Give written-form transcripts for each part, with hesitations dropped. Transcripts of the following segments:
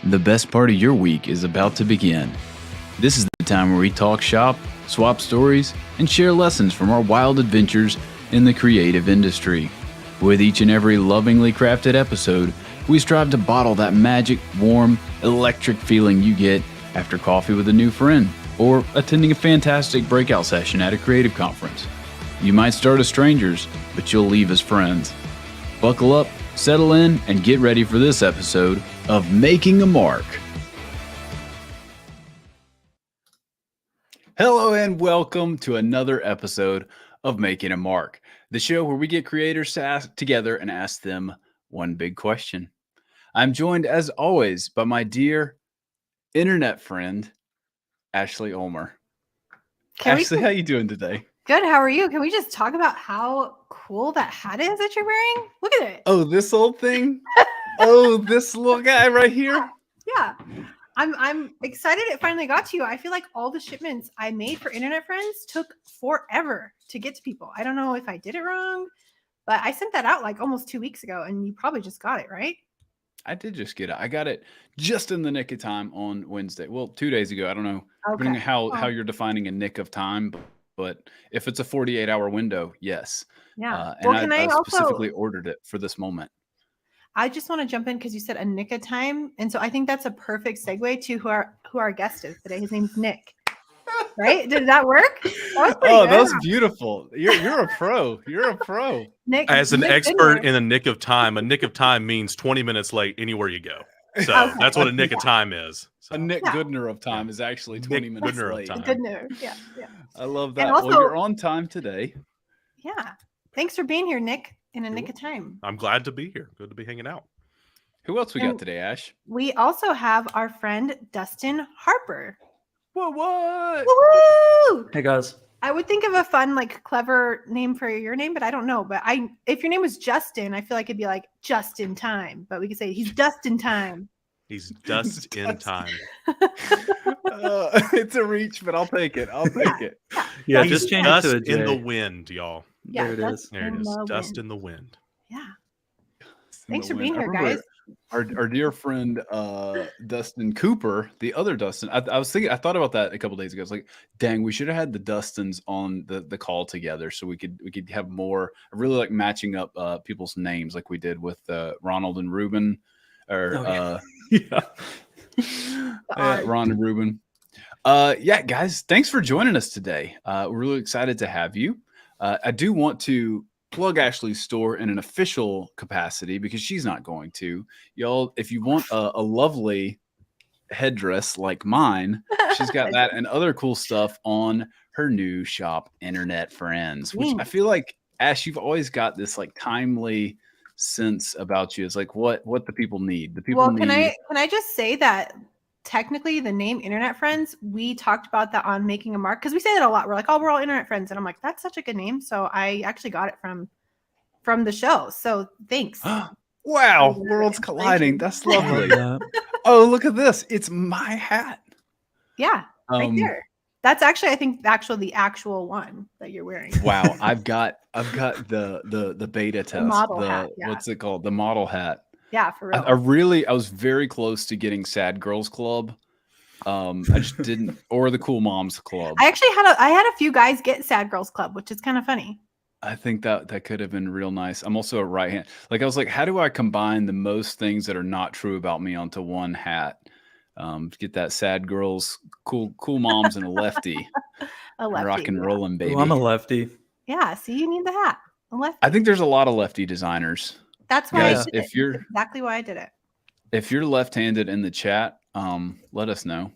The best part of your week is about to begin. This is the time where we talk shop, swap stories, and share lessons from our wild adventures in the creative industry. With each and every lovingly crafted episode, we strive to bottle that magic, warm, electric feeling you get after coffee with a new friend or attending a fantastic breakout session at a creative conference. You might start as strangers, but you'll leave as friends. Buckle up, settle in, and get ready for this episode of Making a Mark. Hello and welcome to another episode of Making a Mark, the show where we get creators together and ask them one big question. I'm joined as always by my dear internet friend, Ashley Ulmer. Ashley, how you doing today? Good. How are you? Can we just talk about how cool that hat is that you're wearing? Look at it. Oh, this old thing? Oh, this little guy right here? Yeah. I'm excited it finally got to you. I feel like all the shipments I made for internet friends took forever to get to people. I don't know if I did it wrong, but I sent that out like almost 2 weeks ago and you probably just got it, right? I did just get it. I got it just in the nick of time on Wednesday. Well, 2 days ago. I don't know depending on how you're defining a nick of time, but if it's a 48-hour window, yes. Yeah. And I specifically ordered it for this moment. I just want to jump in because you said a nick of time. And so I think that's a perfect segue to who our guest is today. His name's Nik. Right? Did that work? That was beautiful. You're a pro. You're a pro. Nik, as an Nik expert Goodner. in a nick of time, a nick of time means 20 minutes late anywhere you go. So that's what a nick of time is. So. A Nik Goodner of time is actually 20 minutes Goodner late. of time. Goodner. Yeah. I love that. And also, well, you're on time today. Yeah. Thanks for being here, Nik, in a nick of time. I'm glad to be here. Good to be hanging out. Who else we got today, Ash? We also have our friend Dustin Harper. What? Woo! Hey guys. I would think of a fun, like, clever name for your name, but I don't know. But if your name was Justin, I feel like it'd be like just in time. But we could say he's Dust in time. He's dust in time. It's a reach, but I'll take it. Yeah, He's just change dust it to a in the J. wind, y'all. Yeah, There it is. There it is. Dust in the wind. Yeah. Thanks for being here, guys. Our dear friend Dustin Cooper, the other Dustin. I thought about that a couple days ago. I was like, dang, we should have had the Dustins on the call together so we could have more. I really like matching up people's names like we did with Ronald and Ruben, or Ron and Ruben. Yeah, guys, thanks for joining us today. We're really excited to have you. I do want to plug Ashley's store in an official capacity because she's not going to. Y'all, if you want a lovely headdress like mine, she's got that and other cool stuff on her new shop, Internet Friends, which I feel like, Ash, you've always got this like timely sense about you. It's like what the people need. The people need. Can I just say that technically the name Internet Friends, we talked about that on Making a Mark because we say that a lot. We're like, oh, we're all internet friends. And I'm like, that's such a good name. So I actually got it from the show. So thanks. Wow. Worlds colliding. That's lovely. Oh, look at this. It's my hat. Yeah. Right there. That's actually, I think, the actual one that you're wearing. Wow. I've got the beta test. Model hat. Yeah. What's it called? The model hat. Yeah, for real. I was very close to getting Sad Girls Club. I just didn't, or the Cool Moms Club. I actually had a few guys get Sad Girls Club, which is kind of funny. I think that could have been real nice. I'm also a right hand. Like I was like, how do I combine the most things that are not true about me onto one hat? Get that Sad Girls, cool Moms, and a lefty. A lefty, rock and rolling, baby. Well, I'm a lefty. Yeah, see, you need the hat. A lefty. I think there's a lot of lefty designers. That's why Guys, That's exactly why I did it. If you're left-handed in the chat, let us know.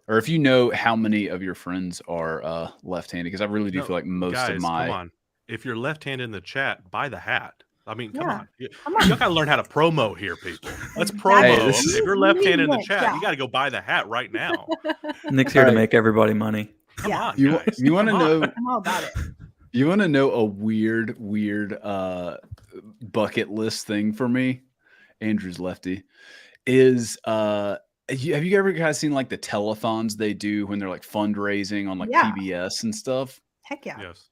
Or if you know how many of your friends are left-handed, because I really do feel like most guys, of my. Come on. If you're left-handed in the chat, buy the hat. I mean, come on. You Come on. gotta learn how to promo here, people. Let's promo. Hey, If you're left-handed in the chat, Yeah. you got to go buy the hat right now. Nick's here to make everybody money. Come on, You guys. you want to Come on. know? I'm all about it. You want to know a weird bucket list thing for me? Andrew's lefty. Is have you ever guys seen like the telethons they do when they're like fundraising on like PBS and stuff? Heck yeah. Yes.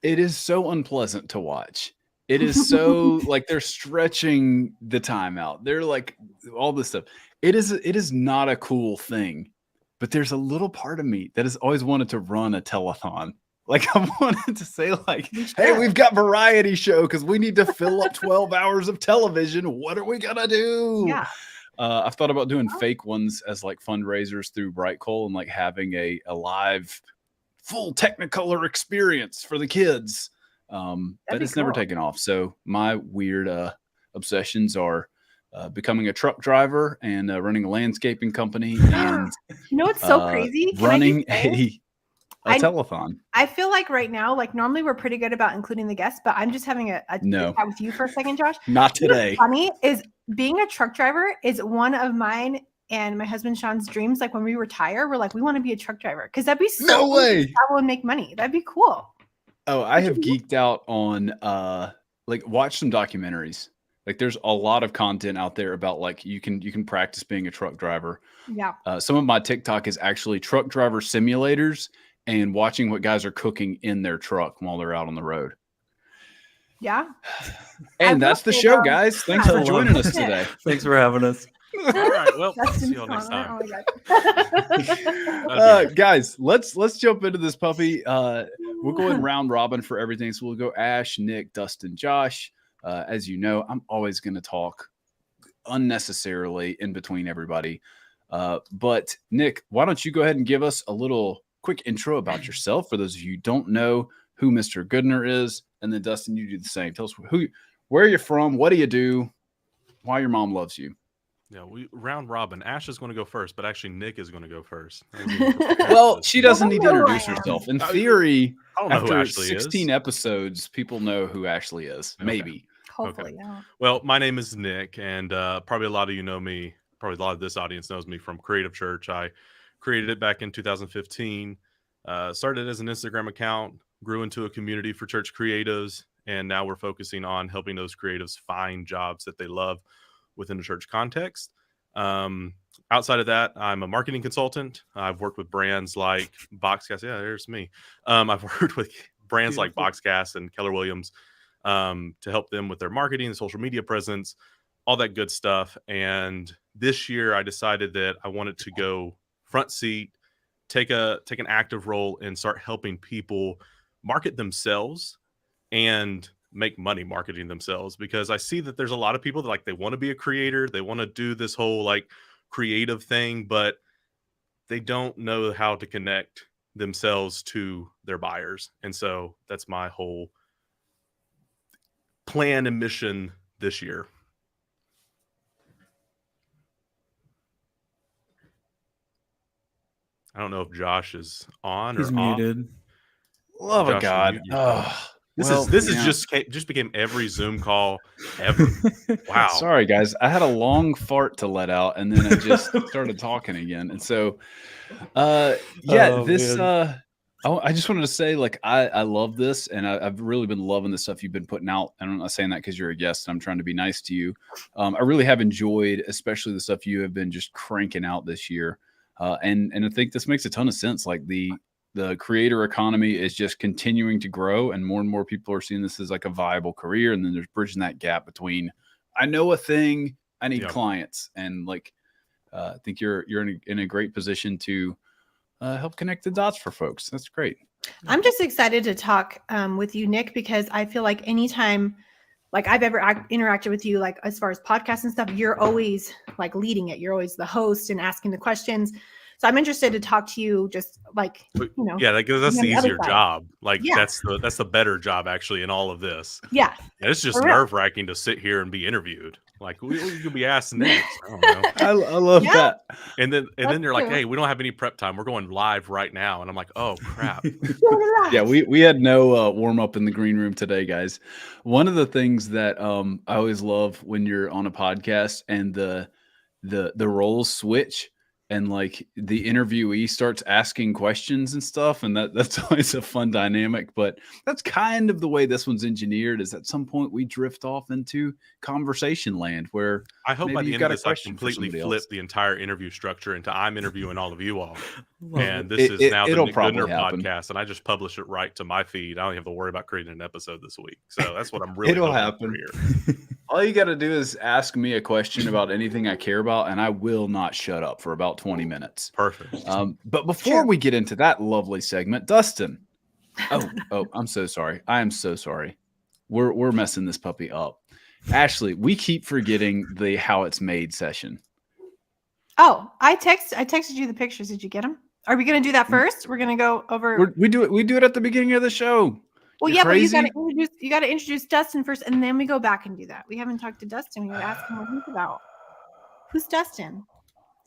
It is so unpleasant to watch. It is so like they're stretching the time out. They're like all this stuff. It is not a cool thing, but there's a little part of me that has always wanted to run a telethon. Like I wanted to say like, hey, we've got variety show because we need to fill up 12 hours of television. What are we gonna do? Yeah. I've thought about doing fake ones as like fundraisers through Bright Coal and like having a live full Technicolor experience for the kids. But it's never taken off. So my weird obsessions are becoming a truck driver and running a landscaping company and you know what's so crazy? Running a telethon. I feel like right now, like normally we're pretty good about including the guests, but I'm just having a chat with you for a second, Josh. Not today. What's funny is being a truck driver is one of mine and my husband Sean's dreams. Like when we retire, we're like, we want to be a truck driver because that'd be so no way to travel and make money. That'd be cool. Oh, I have geeked out on like watch some documentaries. Like there's a lot of content out there about like you can practice being a truck driver. Yeah. Some of my TikTok is actually truck driver simulators and watching what guys are cooking in their truck while they're out on the road. Yeah. And that's the show, guys. Thanks for joining us today. Thanks for having us. All right. Well, see you all next time. Guys, let's jump into this puppy. We're going round robin for everything. So we'll go Ash, Nik, Dustin, Josh. As you know, I'm always going to talk unnecessarily in between everybody. But Nik, why don't you go ahead and give us a little quick intro about yourself for those of you who don't know who Mr. Goodner is, and then Dustin, you do the same. Tell us where you're from, what do you do, why your mom loves you. Yeah, we round robin. Ash is going to go first, but actually Nik is going to go first. Well, she doesn't need to introduce herself. In theory, I don't know who after Ashley 16 is. episodes, people know who Ashley is. Okay. Maybe. Hopefully, yeah. Well, my name is Nik, and probably a lot of you know me. Probably a lot of this audience knows me from Creative Church. I created it back in 2015. Started as an Instagram account, grew into a community for church creatives, and now we're focusing on helping those creatives find jobs that they love within a church context. Outside of that, I'm a marketing consultant. I've worked with brands like Boxcast. Yeah, there's me. I've worked with brands like Boxcast and Keller Williams to help them with their marketing and social media presence, all that good stuff. And this year I decided that I wanted to go front seat, take an active role and start helping people market themselves and make money marketing themselves, because I see that there's a lot of people that like they want to be a creator, they want to do this whole like creative thing, but they don't know how to connect themselves to their buyers. And so that's my whole plan and mission this year. I don't know if Josh is on or He's off. muted. Love of God. This just became every Zoom call ever. Wow. Sorry, guys. I had a long fart to let out, and then I just started talking again. And so, I just wanted to say, like, I love this, and I've really been loving the stuff you've been putting out. And I'm not saying that because you're a guest, and I'm trying to be nice to you. I really have enjoyed, especially the stuff you have been just cranking out this year. And I think this makes a ton of sense. Like the creator economy is just continuing to grow, and more people are seeing this as like a viable career. And then there's bridging that gap between, I know a thing, I need clients. And like, I think you're in a great position to help connect the dots for folks. That's great. I'm just excited to talk with you, Nik, because I feel like anytime like I've ever interacted with you, like as far as podcasts and stuff, you're always like leading it. You're always the host and asking the questions. So I'm interested to talk to you, just like, you know. Yeah, that's the easier job. Like that's the better job actually in all of this. Yeah. It's just nerve-wracking to sit here and be interviewed. Like, what are you gonna be asked next? I don't know. I love that. And then you're like, hey, we don't have any prep time. We're going live right now. And I'm like, oh crap. Yeah, we had no warm up in the green room today, guys. One of the things that I always love when you're on a podcast and the roles switch, and like the interviewee starts asking questions and stuff, and that's always a fun dynamic. But that's kind of the way this one's engineered, is at some point we drift off into conversation land where I hope by maybe the you've end got of a this, I question for completely somebody flip else. the entire interview structure into I'm interviewing all of you all. Love And it. this is now the It'll Nik probably Goodner happen. podcast, and I just publish it right to my feed. I don't have to worry about creating an episode this week. So that's what I'm really It'll hoping for happen. here. All you got to do is ask me a question about anything I care about, and I will not shut up for about 20 minutes. Perfect. But before we get into that lovely segment, Dustin. Oh, I'm so sorry. I am so sorry. We're messing this puppy up. Ashley, we keep forgetting the how it's made session. Oh, I texted you the pictures. Did you get them? Are we going to do that first? We're going to go over. We do it at the beginning of the show. Well, You're yeah, crazy? but you got to introduce Dustin first, and then we go back and do that. We haven't talked to Dustin. We got to ask him what he's about. Who's Dustin?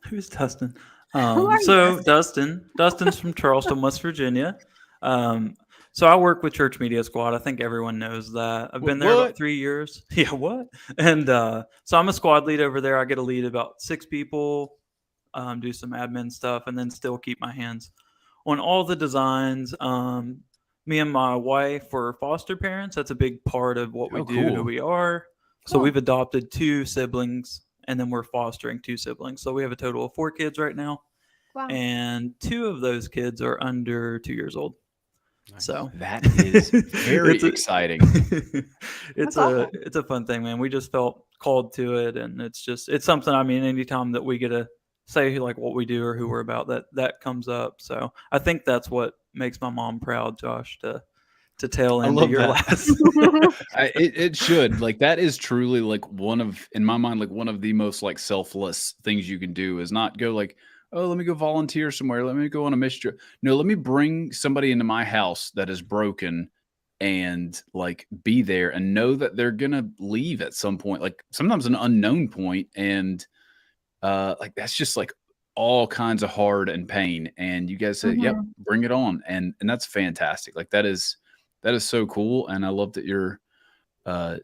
Who's Dustin? Who are you, So Dustin's from Charleston, West Virginia. So I work with Church Media Squad. I think everyone knows that. I've been there about 3 years. Yeah, what? And so I'm a squad lead over there. I get to lead about 6 people, do some admin stuff, and then still keep my hands on all the designs. Me and my wife were foster parents. That's a big part of what we do, who we are. So we've adopted 2 siblings, and then we're fostering 2 siblings. So we have a total of 4 kids right now. Wow. And 2 of those kids are under 2 years old. Nice. So that is very exciting. It's awesome. a fun thing, man. We just felt called to it, and it's something. I mean, anytime that we get to say like what we do or who we're about, that comes up. So I think that's what makes my mom proud, Josh, to tail into your last. It should. Like, that is truly like in my mind, like one of the most like selfless things you can do is not go like, oh, let me go volunteer somewhere. Let me go on a mission trip. No, let me bring somebody into my house that is broken and like be there and know that they're going to leave at some point, like sometimes an unknown point. And like, that's just like all kinds of hard and pain. And you guys say, yep, bring it on. And that's fantastic. Like that is so cool. And I love that you're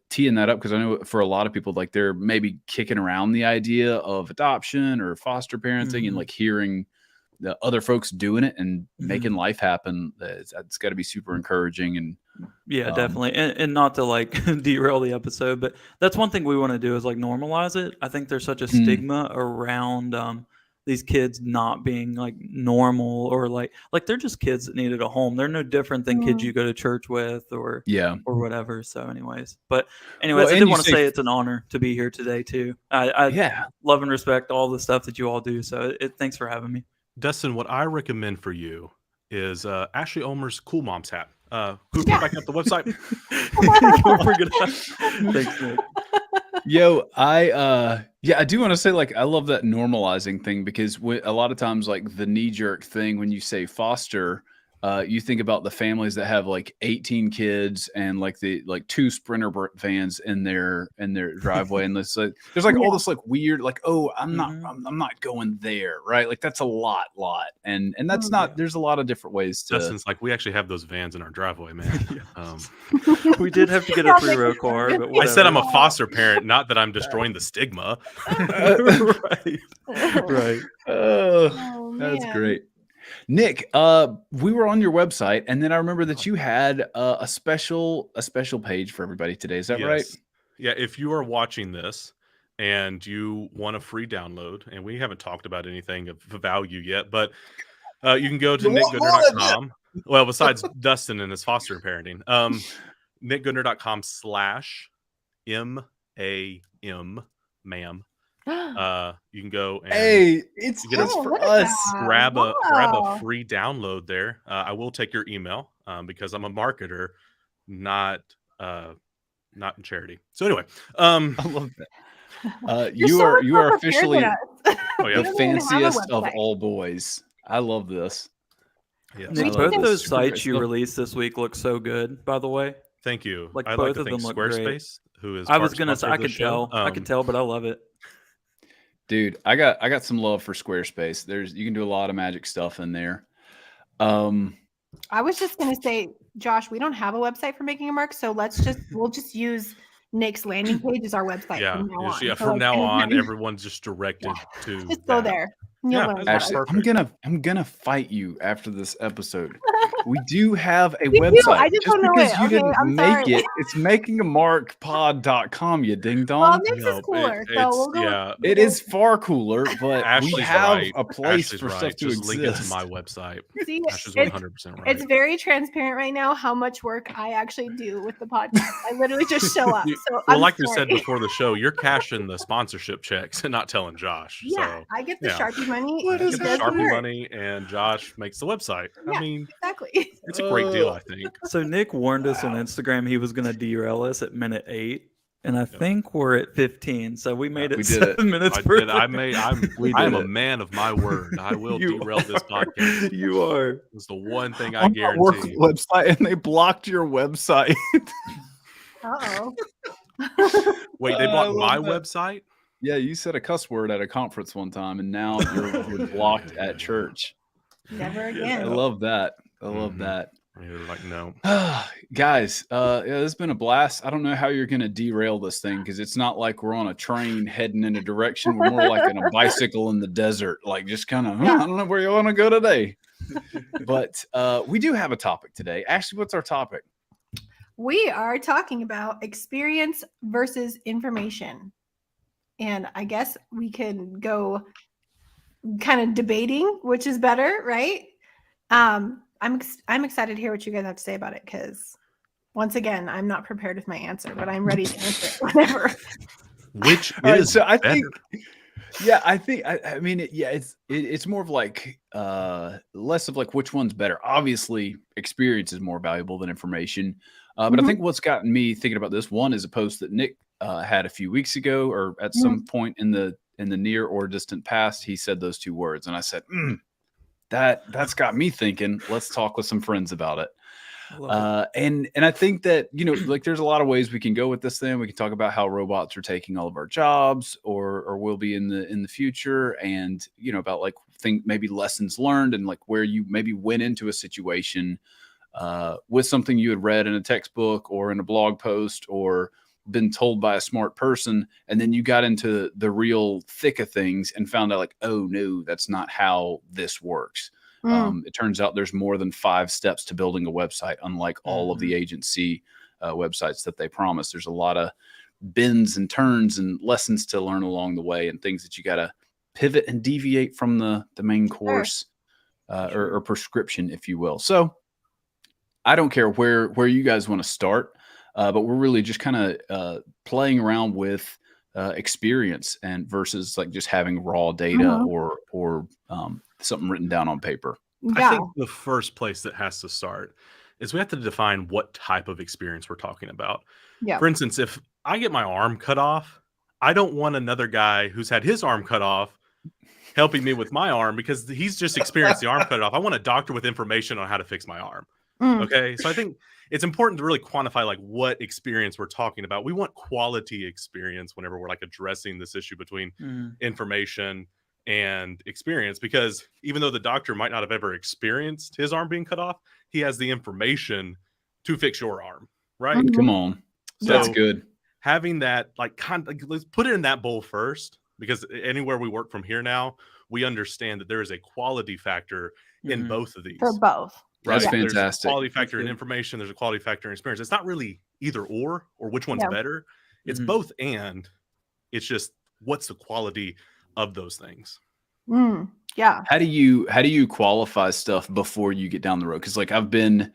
teeing that up, because I know for a lot of people, like they're maybe kicking around the idea of adoption or foster parenting and like hearing the other folks doing it and making life happen. It's got to be super encouraging. And yeah, definitely. And not to like derail the episode, but that's one thing we want to do is like normalize it. I think there's such a stigma around these kids not being like normal, or like they're just kids that needed a home. They're no different than kids you go to church with or whatever. So anyways, I did want to say it's an honor to be here today too. I love and respect all the stuff that you all do. So thanks for having me. Dustin, what I recommend for you is Ashley Ulmer's Cool Moms hat. Who put back up the website? Thanks, Nik. Yo, I do want to say, like, I love that normalizing thing, because a lot of times, like, the knee-jerk thing when you say foster, you think about the families that have like 18 kids and like 2 Sprinter vans in their driveway, and there's like all this like weird, like, oh, I'm not going there, right? Like that's a lot, and that's not. There's a lot of different ways to. Dustin's like, we actually have those vans in our driveway, man. We did have to get a 3-row car, but whatever. I said I'm a foster parent, not that I'm destroying the stigma. Right. That's great. Nik, we were on your website, and then I remember that you had a special page for everybody today. Is that right? Yeah. If you are watching this and you want a free download, and we haven't talked about anything of value yet, but you can go to nikgoodner.com. Well, besides Dustin and his foster parenting, nikgoodner.com/MAM, ma'am. You can go and it's just for us. Grab a free download there. I will take your email because I'm a marketer, not in charity. So anyway, I love that. You are officially the fanciest of all boys. I love this. Yes. Nik, both of those sites you released this week look so good, by the way. Thank you. Like, I'd both like to of thank them look Squarespace, who is I was gonna say I could tell, but I love it. Dude, I got some love for Squarespace. You can do a lot of magic stuff in there. I was just gonna say, Josh, we don't have a website for Making a Mark, so we'll just use Nik's landing page as our website. From now on, everyone's just directed to just go there. You'll Yeah, learn that's better. Actually, I'm gonna fight you after this episode. We do have a We do, website. I just don't know because it, you okay? didn't I'm make sorry. it, it's makingamarkpod.com, you ding Well, dong. Nick's is No, cooler, so it's we'll go. yeah. It is far cooler, but we Ashley's have right. a place Ashley's for right. stuff to Just link it to exist. my website. See, Ashley's it's 100% right. it's very transparent right now how much work I actually do with the podcast. I literally just show up. You- So well, I'm like you sorry. said before the show, you're cashing the sponsorship checks and not telling Josh. Yeah, So I get the yeah. Sharpie money. What he is get the does the Sharpie work. money, and Josh makes the website. Yeah. I mean, Exactly. it's a great deal, I think. So Nick warned us on Wow. Instagram he was going to derail us at minute 8, and I think we're at 15. So we made it We did it. 7 minutes I further. did. I'm We I am did a it. man of my word. I will You derail this are. podcast. You are. It's the one thing I On my work guarantee. website, and they blocked your website. Uh-oh. Wait, they I blocked love my that. website? Yeah, you said a cuss word at a conference one time, and now you're blocked at church. Never I again. love that. I love Mhm. that. And you're like, no. Guys, yeah, this has been a blast. I don't know how you're going to derail this thing because it's not like we're on a train heading in a direction. We're more like on a bicycle in the desert, like just kind of, Yeah. I don't know where you want to go today. But we do have a topic today. Ashley, what's our topic? We are talking about experience versus information. And I guess we can go kind of debating which is better, right? I'm excited to hear what you guys have to say about it because once again, I'm not prepared with my answer, but I'm ready to answer it whenever. Which All right, is so I better? think, yeah, I mean, it's more of like less of like which one's better. Obviously, experience is more valuable than information. But I Mhm. think what's gotten me thinking about this one is a post that Nik had a few weeks ago, or at some point in the near or distant past. He said those two words, and I said, that's got me thinking. Let's talk with some friends about it. And I think that, like there's a lot of ways we can go with this thing. We can talk about how robots are taking all of our jobs or will be in the future, and about like maybe lessons learned and like where you maybe went into a situation with something you had read in a textbook or in a blog post or been told by a smart person, and then you got into the real thick of things and found out like, oh no, that's not how this works. It turns out there's more than 5 steps to building a website, unlike all of the agency websites that they promise. There's a lot of bends and turns and lessons to learn along the way, and things that you got to pivot and deviate from the main course or prescription, if you will. So I don't care where you guys want to start, but we're really just kind of playing around with experience and versus like just having raw data or something written down on paper. I think the first place that has to start is we have to define what type of experience we're talking about. Yeah. For instance, if I get my arm cut off, I don't want another guy who's had his arm cut off helping me with my arm because he's just experienced the arm cut off. I want a doctor with information on how to fix my arm. Okay. So I think it's important to really quantify like what experience we're talking about. We want quality experience whenever we're like addressing this issue between information and experience, because even though the doctor might not have ever experienced his arm being cut off, he has the information to fix your arm, right? Come on. So That's good. Having that like let's put it in that bowl first, because anywhere we work from here now, we understand that there is a quality factor in both of these. For both. Right. That's There's a fantastic. quality factor in information. There's a quality factor in experience. It's not really either or which one's better. It's both, and it's just what's the quality of those things. Yeah. How do you qualify stuff before you get down the road? Because like I've been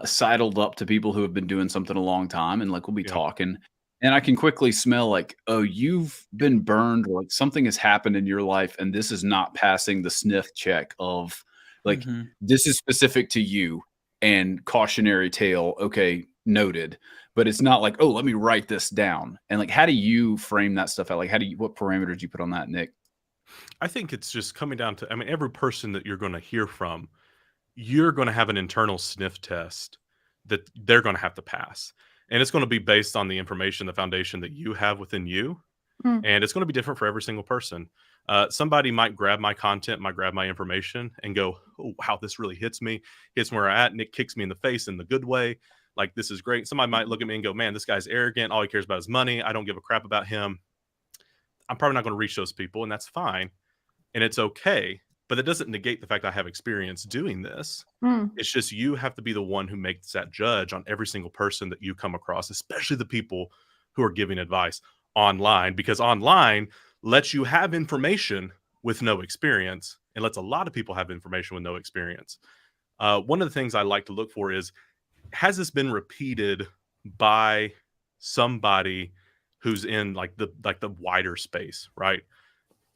sidled up to people who have been doing something a long time, and like we'll be talking, and I can quickly smell like, oh, you've been burned, or like something has happened in your life, and this is not passing the sniff check of like this is specific to you and cautionary tale. Okay, noted. But it's not like, oh, let me write this down. And like, how do you frame that stuff out? Like, what parameters do you put on that, Nik? I think it's just coming down to, I mean, every person that you're going to hear from, you're going to have an internal sniff test that they're going to have to pass. And it's going to be based on the information, the foundation that you have within you. And it's going to be different for every single person. Somebody might grab my content, might grab my information and go, oh, wow, this really hits me. Hits where I'm at. Nik kicks me in the face in the good way. Like, this is great. Somebody might look at me and go, man, this guy's arrogant. All he cares about is money. I don't give a crap about him. I'm probably not going to reach those people, and that's fine. and it's okay. But it doesn't negate the fact I have experience doing this. Mm. It's just you have to be the one who makes that judge on every single person that you come across, especially the people who are giving advice online, because online lets you have information with no experience and lets a lot of people have information with no experience. One of the things I like to look for is, has this been repeated by somebody who's in like the wider space, right?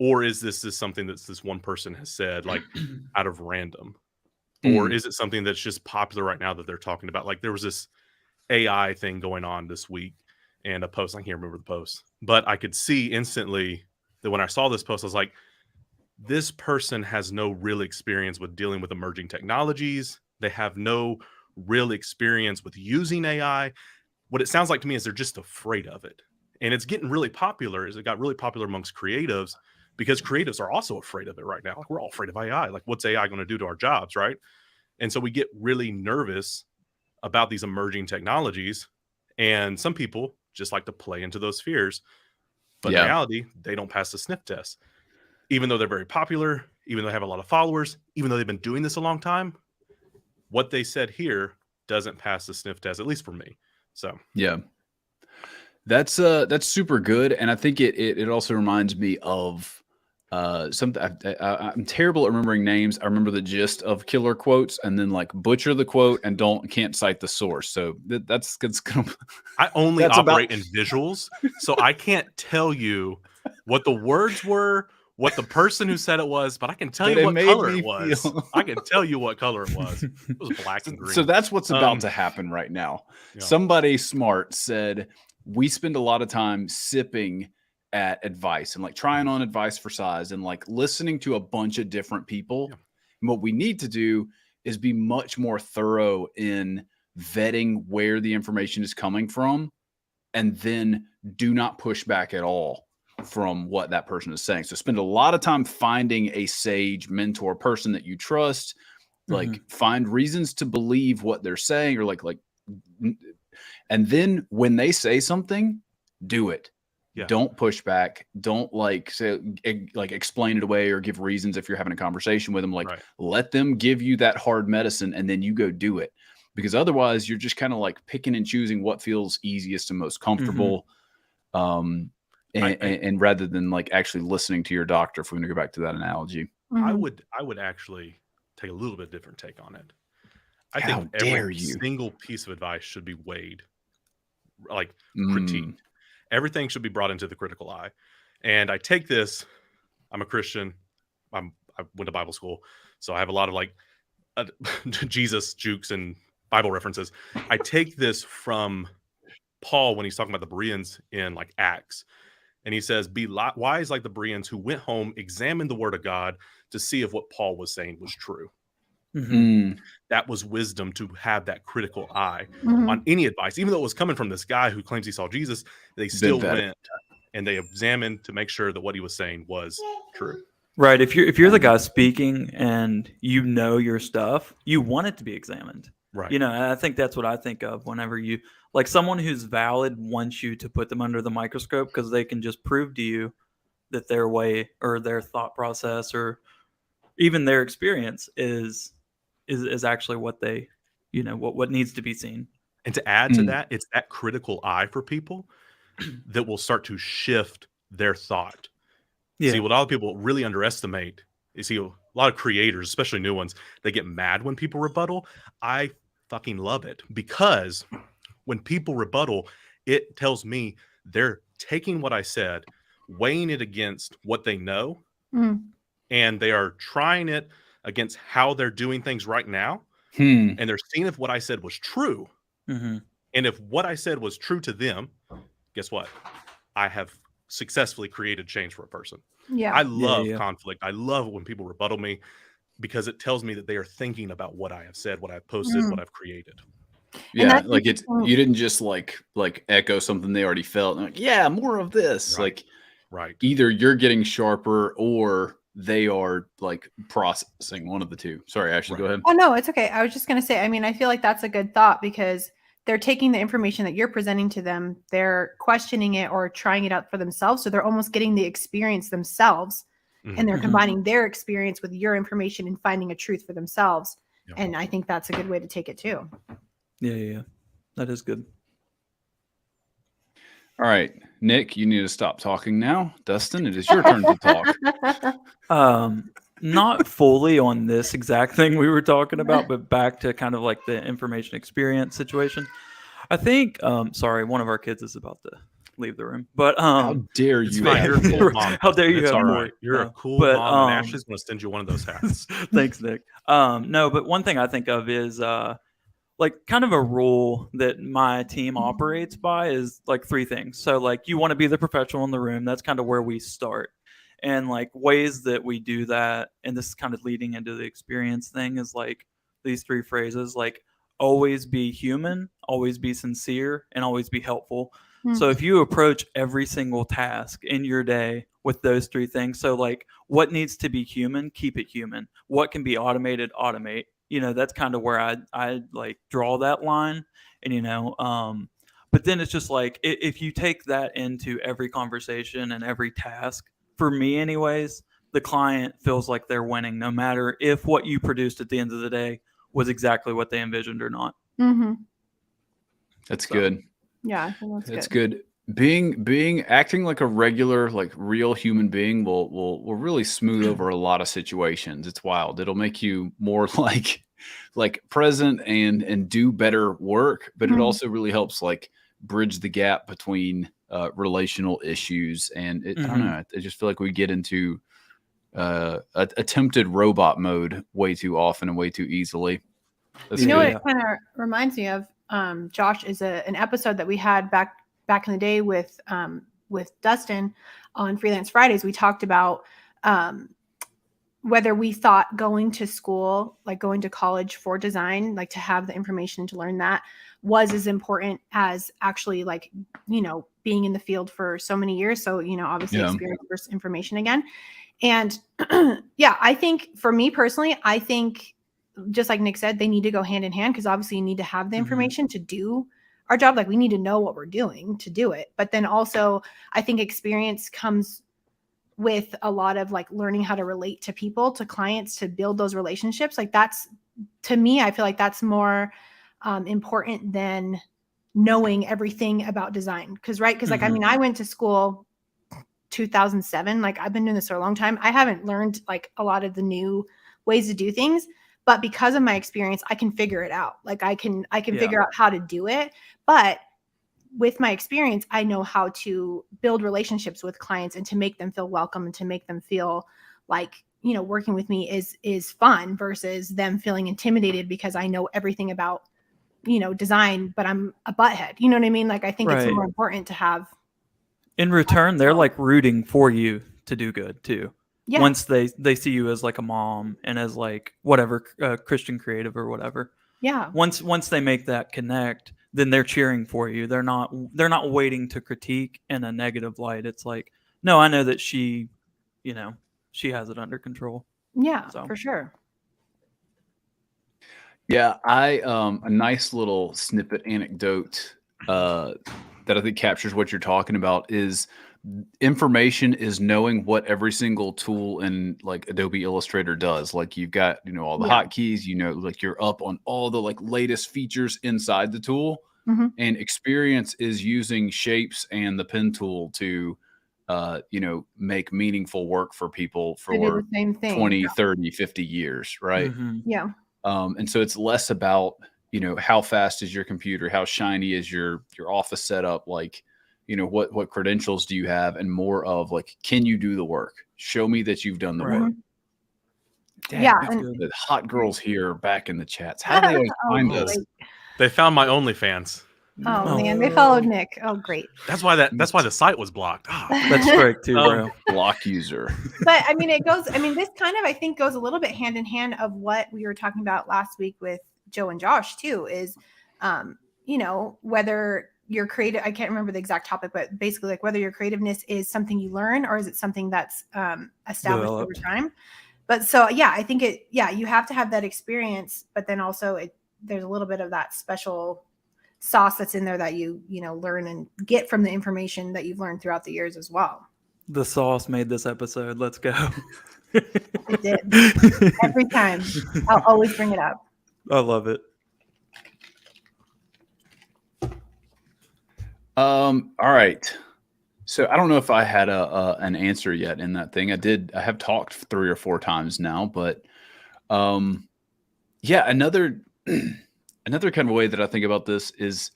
Or is this something that this one person has said like out of random? Or is it something that's just popular right now that they're talking about? Like there was this AI thing going on this week and a post, I can't remember the post, but I could see instantly that when I saw this post, I was like, this person has no real experience with dealing with emerging technologies. They have no real experience with using AI. What it sounds like to me is they're just afraid of it. And it's getting really popular. It got really popular amongst creatives because creatives are also afraid of it right now. Like we're all afraid of AI. Like what's AI going to do to our jobs, right? And so we get really nervous about these emerging technologies. And some people just like to play into those fears. But in reality, they don't pass the sniff test. Even though they're very popular, even though they have a lot of followers, even though they've been doing this a long time, what they said here doesn't pass the sniff test, at least for me. So yeah, that's super good, and I think it also reminds me of something. I'm terrible at remembering names. I remember the gist of killer quotes, and then like butcher the quote and can't cite the source. So that's gonna. I only operate in visuals, so I can't tell you what the words were, what the person who said it was, but I can tell you what color it was. I can tell you what color it was. It was black and green. So that's what's about to happen right now. Yeah. Somebody smart said, we spend a lot of time sipping at advice and like trying on advice for size and like listening to a bunch of different people. Yeah. And what we need to do is be much more thorough in vetting where the information is coming from, and then do not push back at all from what that person is saying. So spend a lot of time finding a sage mentor person that you trust, like find reasons to believe what they're saying, or like, and then when they say something, do it. Yeah. Don't push back. Don't like say, like explain it away or give reasons if you're having a conversation with them. Like let them give you that hard medicine and then you go do it. Because otherwise you're just kind of like picking and choosing what feels easiest and most comfortable. And rather than like actually listening to your doctor, if we're going to go back to that analogy. I would actually take a little bit different take on it. I think every single piece of advice should be weighed, like critiqued. Everything should be brought into the critical eye. And I take this, I'm a Christian. I went to Bible school. So I have a lot of like Jesus jukes and Bible references. I take this from Paul when he's talking about the Bereans in like Acts. And he says, be wise like the Bereans who went home, examined the word of God to see if what Paul was saying was true. That was wisdom, to have that critical eye on any advice, even though it was coming from this guy who claims he saw Jesus. They still went and they examined to make sure that what he was saying was true. Right. If you're the guy speaking and you know your stuff, you want it to be examined. Right. You know, and I think that's what I think of whenever you like someone who's valid wants you to put them under the microscope because they can just prove to you that their way or their thought process or even their experience is actually what they, you know, what needs to be seen. And to add to that, it's that critical eye for people that will start to shift their thought. See, what a lot of people really underestimate is, a lot of creators, especially new ones, they get mad when people rebuttal. I fucking love it, because when people rebuttal, it tells me they're taking what I said, weighing it against what they know, and they are trying it against how they're doing things right now. And they're seeing if what I said was true. And if what I said was true to them, guess what? I have successfully created change for a person. Yeah. I love conflict. I love when people rebuttal me, because it tells me that they are thinking about what I have said, what I've posted, what I've created. Yeah, like it's you didn't just like echo something they already felt. Like, yeah, more of this. Like, either you're getting sharper or they are like processing, one of the two. Sorry, Ashley, go ahead. Oh no, it's okay. I was just gonna say, I mean, I feel like that's a good thought, because they're taking the information that you're presenting to them, they're questioning it or trying it out for themselves. So they're almost getting the experience themselves. and they're combining their experience with your information and finding a truth for themselves. Yeah. And I think that's a good way to take it too. Yeah. That is good. All right, Nik, you need to stop talking now. Dustin, it is your turn to talk. Not fully on this exact thing we were talking about, but back to kind of like the information experience situation. I think, sorry, one of our kids is about to leave the room, but How dare It's you? fine. have You're a kids? cool mom. How dare you It's have all more. right. You're a cool but, mom, and Ashley's going to send you one of those hats. Thanks, Nik. No, but one thing I think of is like kind of a rule that my team operates by is like three things. So like you want to be the professional in the room. That's kind of where we start. And like ways that we do that, and this is kind of leading into the experience thing, is like these three phrases, like always be human, always be sincere, and always be helpful. So if you approach every single task in your day with those three things, so like what needs to be human, keep it human. What can be automated, automate. That's kind of where I like draw that line. And but then it's just like if you take that into every conversation and every task, for me anyways, the client feels like they're winning no matter if what you produced at the end of the day was exactly what they envisioned or not. That's good. Yeah, I think That's good. Acting like a regular, like real human being will really smooth over a lot of situations. It's wild. It'll make you more like present and do better work, but it also really helps like bridge the gap between relational issues. And I don't know. I just feel like we get into attempted robot mode way too often and way too easily. What it kind of reminds me of, Josh, is an episode that we had back in the day with Dustin on Freelance Fridays. We talked about whether we thought going to school, like going to college for design, like to have the information to learn that, was as important as actually like, being in the field for so many years. So, obviously experience versus information again. And I think for me personally, I think just like Nik said, they need to go hand in hand, because obviously you need to have the information to do our job. Like we need to know what we're doing to do it. But then also I think experience comes with a lot of like learning how to relate to people, to clients, to build those relationships. Like that's, to me, I feel like that's more important than knowing everything about design. Because like, I mean, I went to school 2007. Like I've been doing this for a long time. I haven't learned like a lot of the new ways to do things, but because of my experience, I can figure it out. Like I can figure out how to do it. But with my experience, I know how to build relationships with clients and to make them feel welcome and to make them feel like, working with me is fun versus them feeling intimidated because I know everything about, design, but I'm a butthead. You know what I mean? Like, I think it's more important to have. In return, they're like rooting for you to do good too. Yeah. Once they see you as like a mom and as like whatever Christian creative or whatever. Yeah. Once they make that connect, then they're cheering for you. They're not waiting to critique in a negative light. It's like, no, I know that she has it under control. Yeah, for sure. Yeah, a nice little snippet anecdote that I think captures what you're talking about is information is knowing what every single tool in like Adobe Illustrator does. Like you've got, all the hotkeys, like you're up on all the like latest features inside the tool. And experience is using shapes and the pen tool to, make meaningful work for people for the same thing. 20, 30, 50 years. Right. Yeah. And so it's less about, how fast is your computer? How shiny is your office setup? Like, what credentials do you have? And more of like, can you do the work? Show me that you've done the work. Dad, the hot girls here back in the chats. How do they always find us? They found my OnlyFans. Oh man, they followed Nik. Oh great. That's why the site was blocked. Oh. That's correct too, bro. Block user. But I mean, this kind of I think goes a little bit hand in hand of what we were talking about last week with Joe and Josh too. Is whether you're creative. I can't remember the exact topic, but basically like whether your creativeness is something you learn or is it something that's established over time. But so I think you have to have that experience, but then also there's a little bit of that special sauce that's in there that you learn and get from the information that you've learned throughout the years as well. The sauce made this episode. Let's go. It did. Every time. I'll always bring it up. I love it. All right. So I don't know if I had an answer yet in that thing. I have talked 3 or 4 times now, but yeah, another kind of way that I think about this is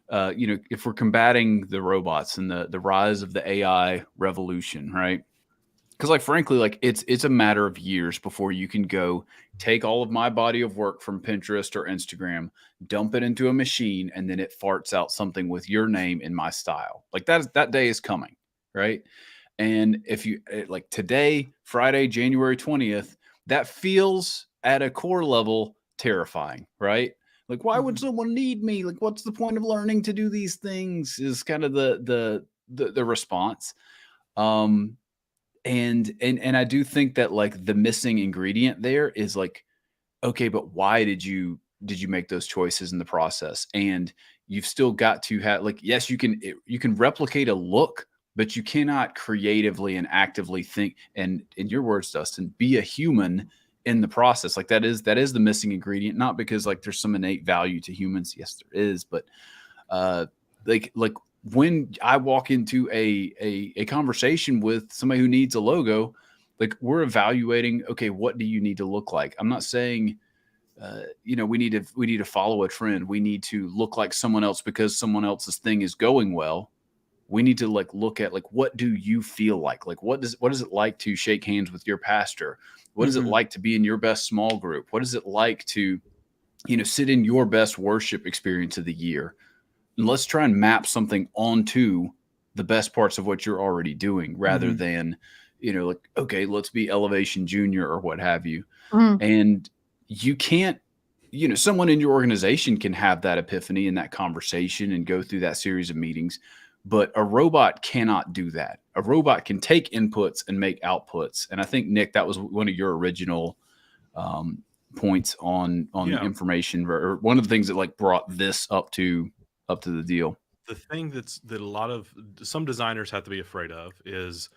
if we're combating the robots and the rise of the AI revolution, right? Because like frankly, like it's a matter of years before you can go take all of my body of work from Pinterest or Instagram, dump it into a machine, and then it farts out something with your name in my style. Like that day is coming, right? And if you like today, Friday, January 20th, that feels at a core level terrifying, right? Like, why would someone need me? Like, what's the point of learning to do these things? Is kind of the response. And I do think that like the missing ingredient there is like, okay, but why did you make those choices in the process? And you've still got to have like, yes, you can replicate a look, but you cannot creatively and actively think. And in your words, Dustin, be a human in the process. Like that is the missing ingredient, not because like there's some innate value to humans. Yes, there is, but like when I walk into a conversation with somebody who needs a logo, like we're evaluating, okay, what do you need to look like? I'm not saying, we need to follow a trend. We need to look like someone else because someone else's thing is going well. We need to like look at like, what do you feel like? Like, what is it like to shake hands with your pastor? What is it like to be in your best small group? What is it like to, sit in your best worship experience of the year? And let's try and map something onto the best parts of what you're already doing rather than, like, okay, let's be Elevation Junior or what have you. And you can't, someone in your organization can have that epiphany and that conversation and go through that series of meetings, but a robot cannot do that. A robot can take inputs and make outputs. And I think, Nik, that was one of your original points on information, or one of the things that like brought this up to the deal. The thing that a lot of some designers have to be afraid of is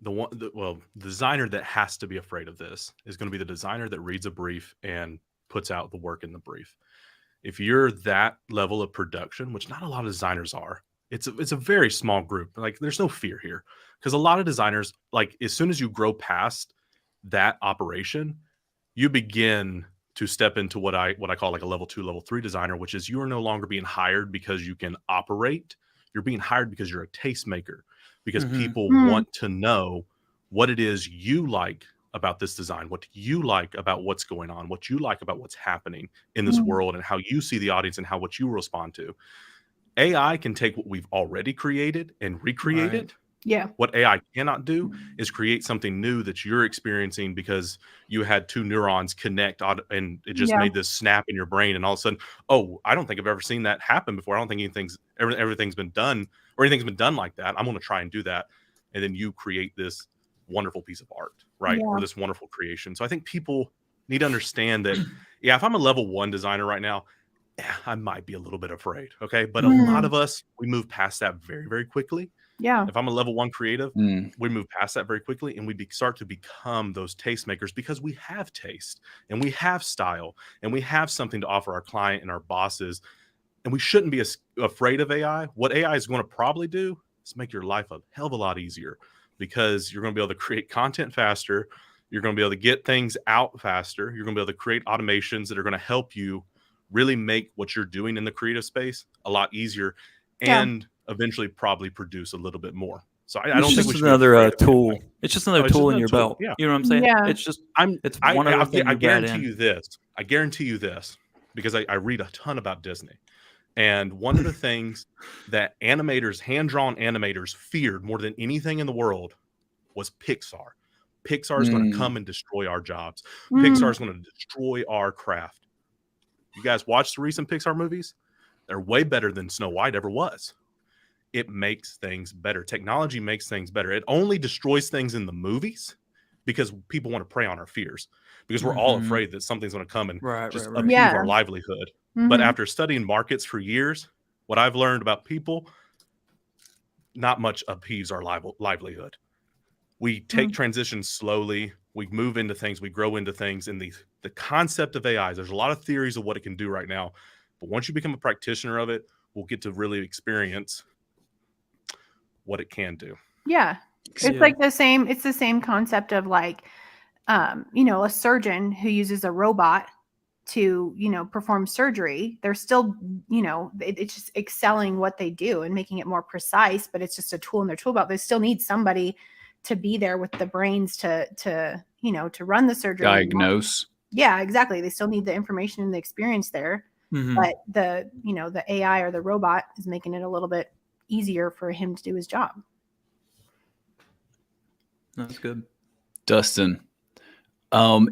the designer that has to be afraid of this is going to be the designer that reads a brief and puts out the work in the brief. If you're that level of production, which not a lot of designers are, it's a very small group. Like there's no fear here because a lot of designers, like as soon as you grow past that operation, you begin to step into what I call like a level 2, level 3 designer, which is you are no longer being hired because you can operate. You're being hired because you're a tastemaker, because people want to know what it is you like about this design, what you like about what's going on, what you like about what's happening in this world, and how you see the audience and what you respond to. AI can take what we've already created and recreate it. Yeah. What AI cannot do is create something new that you're experiencing because you had 2 neurons connect and it just made this snap in your brain. And all of a sudden, oh, I don't think I've ever seen that happen before. I don't think everything's been done or anything's been done like that. I'm going to try and do that. And then you create this wonderful piece of art, right? Or this wonderful creation. So I think people need to understand that, if I'm a level 1 designer right now, I might be a little bit afraid. Okay. But a lot of us, we move past that very, very quickly. Yeah. If I'm a level 1 creative, we move past that very quickly and we start to become those tastemakers because we have taste and we have style and we have something to offer our client and our bosses. And we shouldn't be afraid of AI. What AI is going to probably do is make your life a hell of a lot easier because you're going to be able to create content faster. You're going to be able to get things out faster. You're going to be able to create automations that are going to help you really make what you're doing in the creative space a lot easier and eventually probably produce a little bit more. So I don't think we should another tool. It's just another tool in your belt. Yeah. You know what I'm saying? Yeah. It's just I guarantee you this. I guarantee you this because I read a ton about Disney. And one of the things that hand-drawn animators feared more than anything in the world was Pixar. Pixar is going to come and destroy our jobs. Pixar is going to destroy our craft. You guys watch the recent Pixar movies? They're way better than Snow White ever was. It makes things better. Technology makes things better. It only destroys things in the movies because people want to prey on our fears. Because we're all afraid that something's going to come and upheave our livelihood. But after studying markets for years, what I've learned about people, not much upheaves our livelihood. We take transitions slowly. We move into things. We grow into things. And the concept of AI, there's a lot of theories of what it can do right now. But once you become a practitioner of it, we'll get to really experience what it can do. Yeah. It's like the same concept of like, a surgeon who uses a robot to, perform surgery. They're still, it's just excelling what they do and making it more precise, but it's just a tool in their tool belt. They still need somebody to be there with the brains to run the surgery. Diagnose. Yeah, exactly. They still need the information and the experience there. But the AI or the robot is making it a little bit easier for him to do his job. That's good. Dustin, so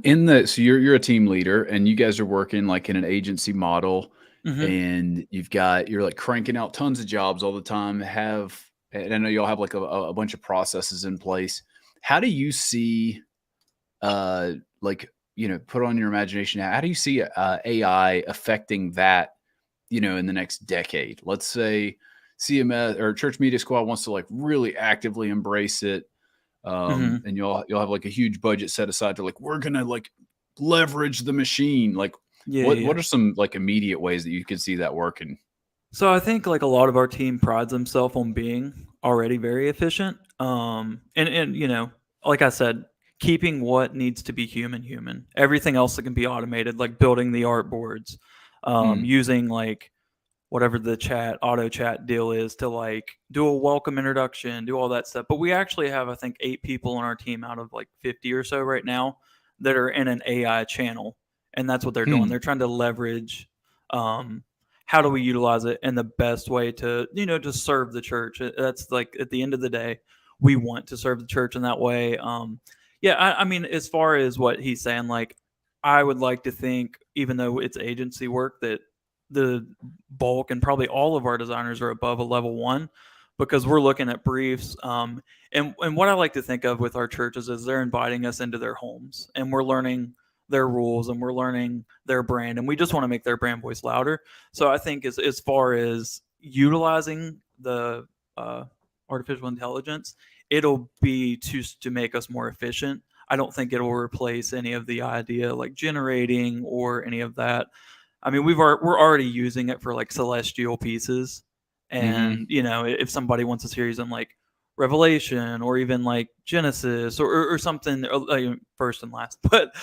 you're a team leader and you guys are working like in an agency model, and you're like cranking out tons of jobs all the time. And I know y'all have like a bunch of processes in place. How do you see, put on your imagination, how do you see AI affecting that, in the next decade? Let's say CMS or Church Media Squad wants to like really actively embrace it. And you'll have like a huge budget set aside to like, we're going to like leverage the machine. Like what are some like immediate ways that you could see that working? So I think like a lot of our team prides themselves on being already very efficient. And like I said, keeping what needs to be human, everything else that can be automated, like building the art boards, using like whatever the auto chat deal is to like do a welcome introduction, do all that stuff. But we actually have, I think, 8 people on our team out of like 50 or so right now that are in an AI channel. And that's what they're doing. They're trying to leverage, how do we utilize it in the best way to, to serve the church? That's like at the end of the day, we want to serve the church in that way. I mean, as far as what he's saying, like, I would like to think, even though it's agency work, that the bulk and probably all of our designers are above a level 1 because we're looking at briefs. And what I like to think of with our churches is they're inviting us into their homes and we're learning their rules and we're learning their brand and we just want to make their brand voice louder. So I think as far as utilizing the artificial intelligence, it'll be to make us more efficient. I don't think it'll replace any of the idea like generating or any of that. I mean, we're already using it for like celestial pieces. And, if somebody wants a series on like Revelation or even like Genesis or something, first and last, but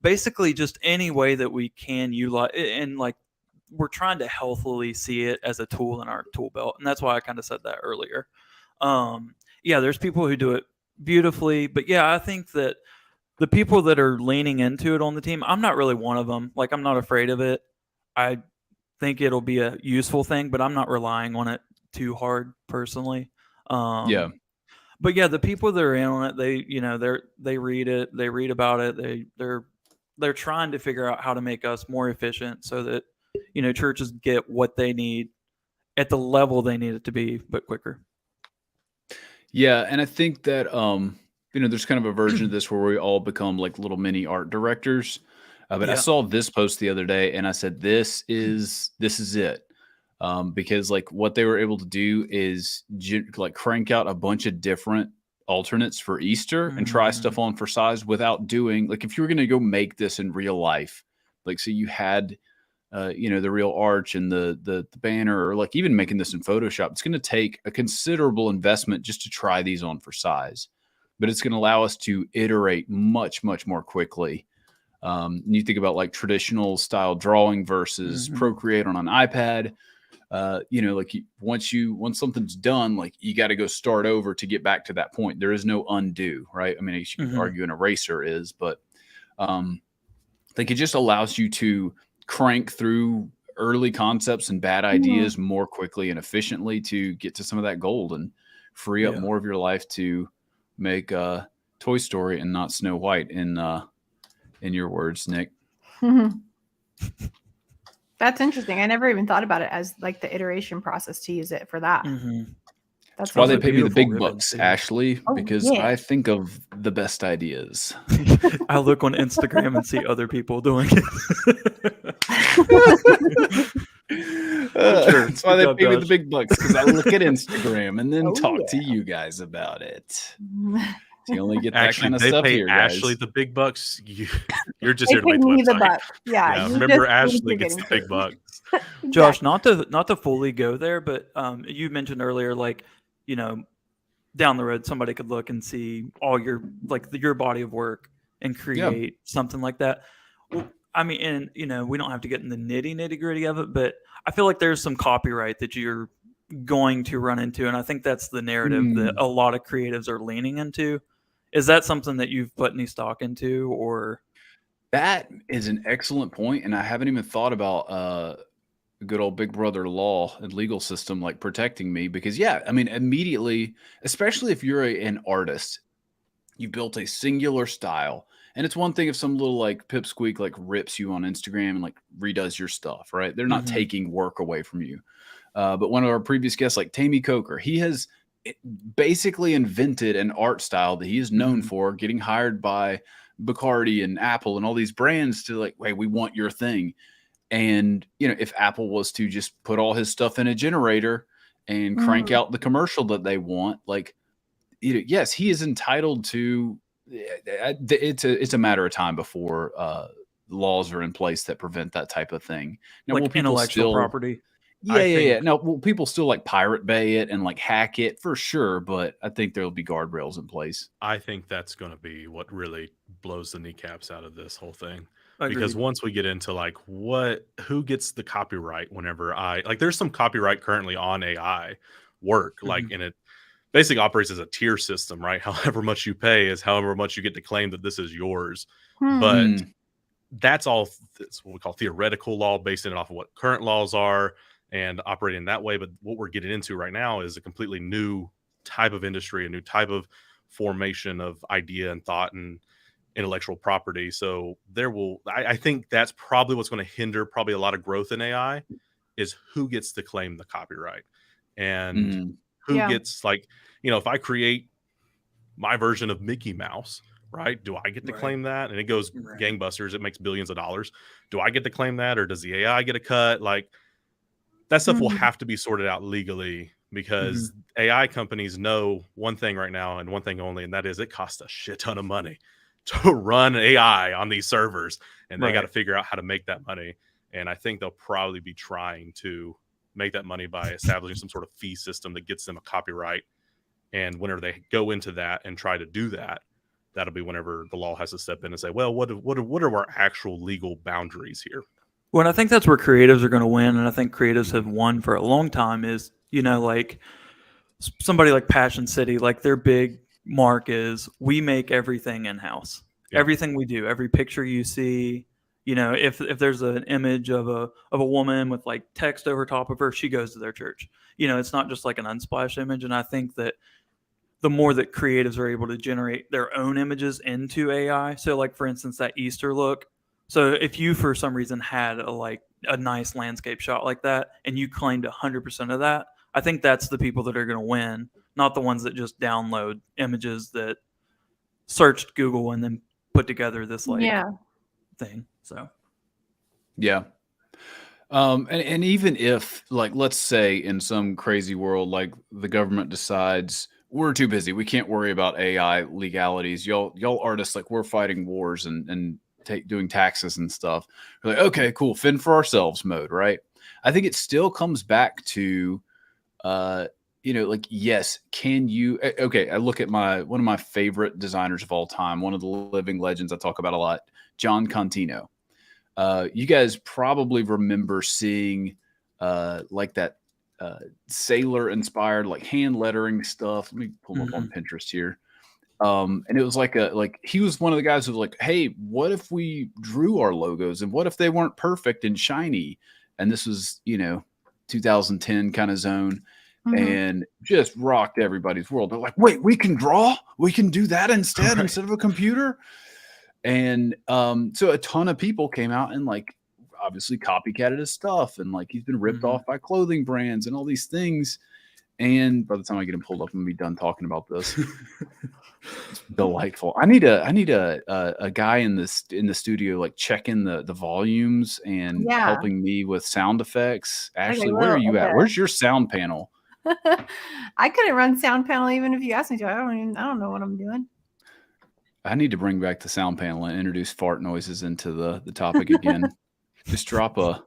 basically just any way that we can utilize and like we're trying to healthily see it as a tool in our tool belt. And that's why I kind of said that earlier. There's people who do it beautifully, but I think that the people that are leaning into it on the team, I'm not really one of them. Like, I'm not afraid of it. I think it'll be a useful thing, but I'm not relying on it too hard personally. But the people that are in on it, they read it, they read about it. They're trying to figure out how to make us more efficient so that, churches get what they need at the level they need it to be, but quicker. Yeah. And I think that, there's kind of a version of this where we all become like little mini art directors. But I saw this post the other day and I said, this is it. Because like what they were able to do is like crank out a bunch of different alternates for Easter and try stuff on for size without doing, like, if you were going to go make this in real life, like, so you had, the real arch and the banner, or like even making this in Photoshop, it's going to take a considerable investment just to try these on for size. But it's going to allow us to iterate much, much more quickly. You think about like traditional style drawing versus Procreate on an iPad. Once something's done, like you got to go start over to get back to that point. There is no undo, right? I mean, you could argue an eraser is, but like it just allows you to crank through early concepts and bad ideas more quickly and efficiently to get to some of that gold and free up more of your life to make Toy Story and not Snow White in your words, Nik. That's interesting. I never even thought about it as like the iteration process to use it for that. That's why they pay me the big bucks, Ashley, because I think of the best ideas. I look on Instagram and see other people doing it. Sure. That's why Good they job, pay me the Josh. big bucks, because I look at Instagram and then Oh, talk yeah. to you guys about it. You only get that Actually, kind of they stuff pay here, Ashley guys. the big bucks. You're just They here to pay make the me the website. buck. Yeah, Yeah, you remember just think Ashley you're gets getting the big paid. bucks. Josh, Exactly. not to fully go there, but you mentioned earlier, like, you know, down the road, somebody could look and see all your your body of work and create something like that. Well, I mean, and we don't have to get in the nitty gritty of it, but I feel like there's some copyright that you're going to run into, and I think that's the narrative that a lot of creatives are leaning into. Is that something that you've put any stock into, or? That is an excellent point, and I haven't even thought about good old big brother law and legal system like protecting me, because I mean, immediately, especially if you're an artist, you built a singular style, and it's one thing if some little like pipsqueak like rips you on Instagram and like redoes your stuff, right? They're not taking work away from you. But one of our previous guests, like Tammy Coker, he has basically invented an art style that he is known for, getting hired by Bacardi and Apple and all these brands to like, hey, we want your thing. And, if Apple was to just put all his stuff in a generator and crank out the commercial that they want, like, yes, he is entitled to. It's a matter of time before laws are in place that prevent that type of thing. Now, will Like people intellectual still? property? Yeah. No, well, people still like Pirate Bay it and like hack it for sure, but I think there'll be guardrails in place. I think that's going to be what really blows the kneecaps out of this whole thing. Agreed. Because once we get into like who gets the copyright whenever there's some copyright currently on AI work, like, and it basically operates as a tier system, right? However much you pay is however much you get to claim that this is yours. But that's all, it's what we call theoretical law, basing it off of what current laws are and operating that way. But what we're getting into right now is a completely new type of industry, a new type of formation of idea and thought and intellectual property. So I think that's probably what's going to hinder probably a lot of growth in AI, is who gets to claim the copyright and who gets, like, if I create my version of Mickey Mouse, right? Do I get to claim that? And it goes gangbusters. It makes billions of dollars. Do I get to claim that, or does the AI get a cut? Like, that stuff will have to be sorted out legally, because AI companies know one thing right now and one thing only, and that is it costs a shit ton of money to run AI on these servers, and they got to figure out how to make that money. And I think they'll probably be trying to make that money by establishing some sort of fee system that gets them a copyright. And whenever they go into that and try to do that, that'll be whenever the law has to step in and say, well, what are our actual legal boundaries here? Well, I think that's where creatives are going to win, and I think creatives have won for a long time. Is like somebody like Passion City, like their big mark is we make everything in house. Everything we do, every picture you see, if there's an image of a woman with like text over top of her, she goes to their church. It's not just like an unsplash image. And I think that the more that creatives are able to generate their own images into AI, so like for instance that Easter look. So if you for some reason had a nice landscape shot like that and you claimed 100% of that, I think that's the people that are going to win, not the ones that just download images that searched Google and then put together this thing. So and even if, like, let's say in some crazy world, like the government decides we're too busy, we can't worry about AI legalities, y'all artists, like, we're fighting wars and doing taxes and stuff. We're like, okay, cool, fend for ourselves mode, right? I think it still comes back to like, yes, can you? Okay, I look at one of my favorite designers of all time, one of the living legends I talk about a lot, John Contino. You guys probably remember seeing like that sailor inspired like hand lettering stuff. Let me pull up on Pinterest here. And it was like he was one of the guys who was like, hey, what if we drew our logos, and what if they weren't perfect and shiny? And this was 2010 kind of zone. And just rocked everybody's world. They're like, wait, we can draw? We can do that instead of a computer? And so a ton of people came out and like obviously copycatted his stuff. And like he's been ripped off by clothing brands and all these things. And by the time I get him pulled up, I'm gonna be done talking about this. It's delightful. I need a guy in the studio like checking the volumes and Yeah. helping me with sound effects. Ashley, a where are little- you at? okay. Where's your sound panel? I couldn't run sound panel even if you asked me to. I don't know what I'm doing. I need to bring back the sound panel and introduce fart noises into the topic again. just drop a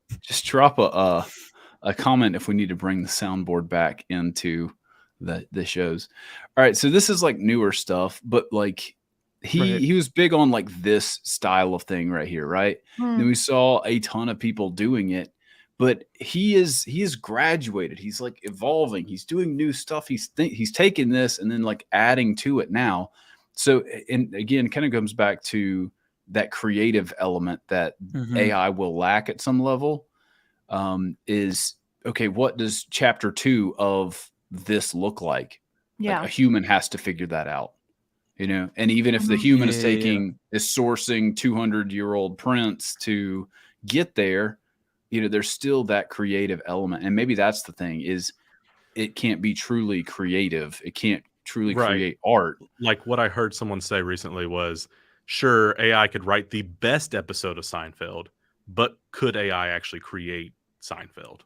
comment if we need to bring the soundboard back into the shows. All right, so this is like newer stuff, but like he was big on like this style of thing right here, right? Then we saw a ton of people doing it, but he is graduated. He's like evolving. He's doing new stuff. He's taking this and then like adding to it now. So, and again, kind of comes back to that creative element that AI will lack at some level. Is okay. What does chapter 2 of this look like? Yeah. Like a human has to figure that out, and even if the human is sourcing 200-year-old prints to get there, there's still that creative element. And maybe that's the thing, is it can't be truly creative. It can't truly create art. Like what I heard someone say recently was, sure, AI could write the best episode of Seinfeld, but could AI actually create Seinfeld?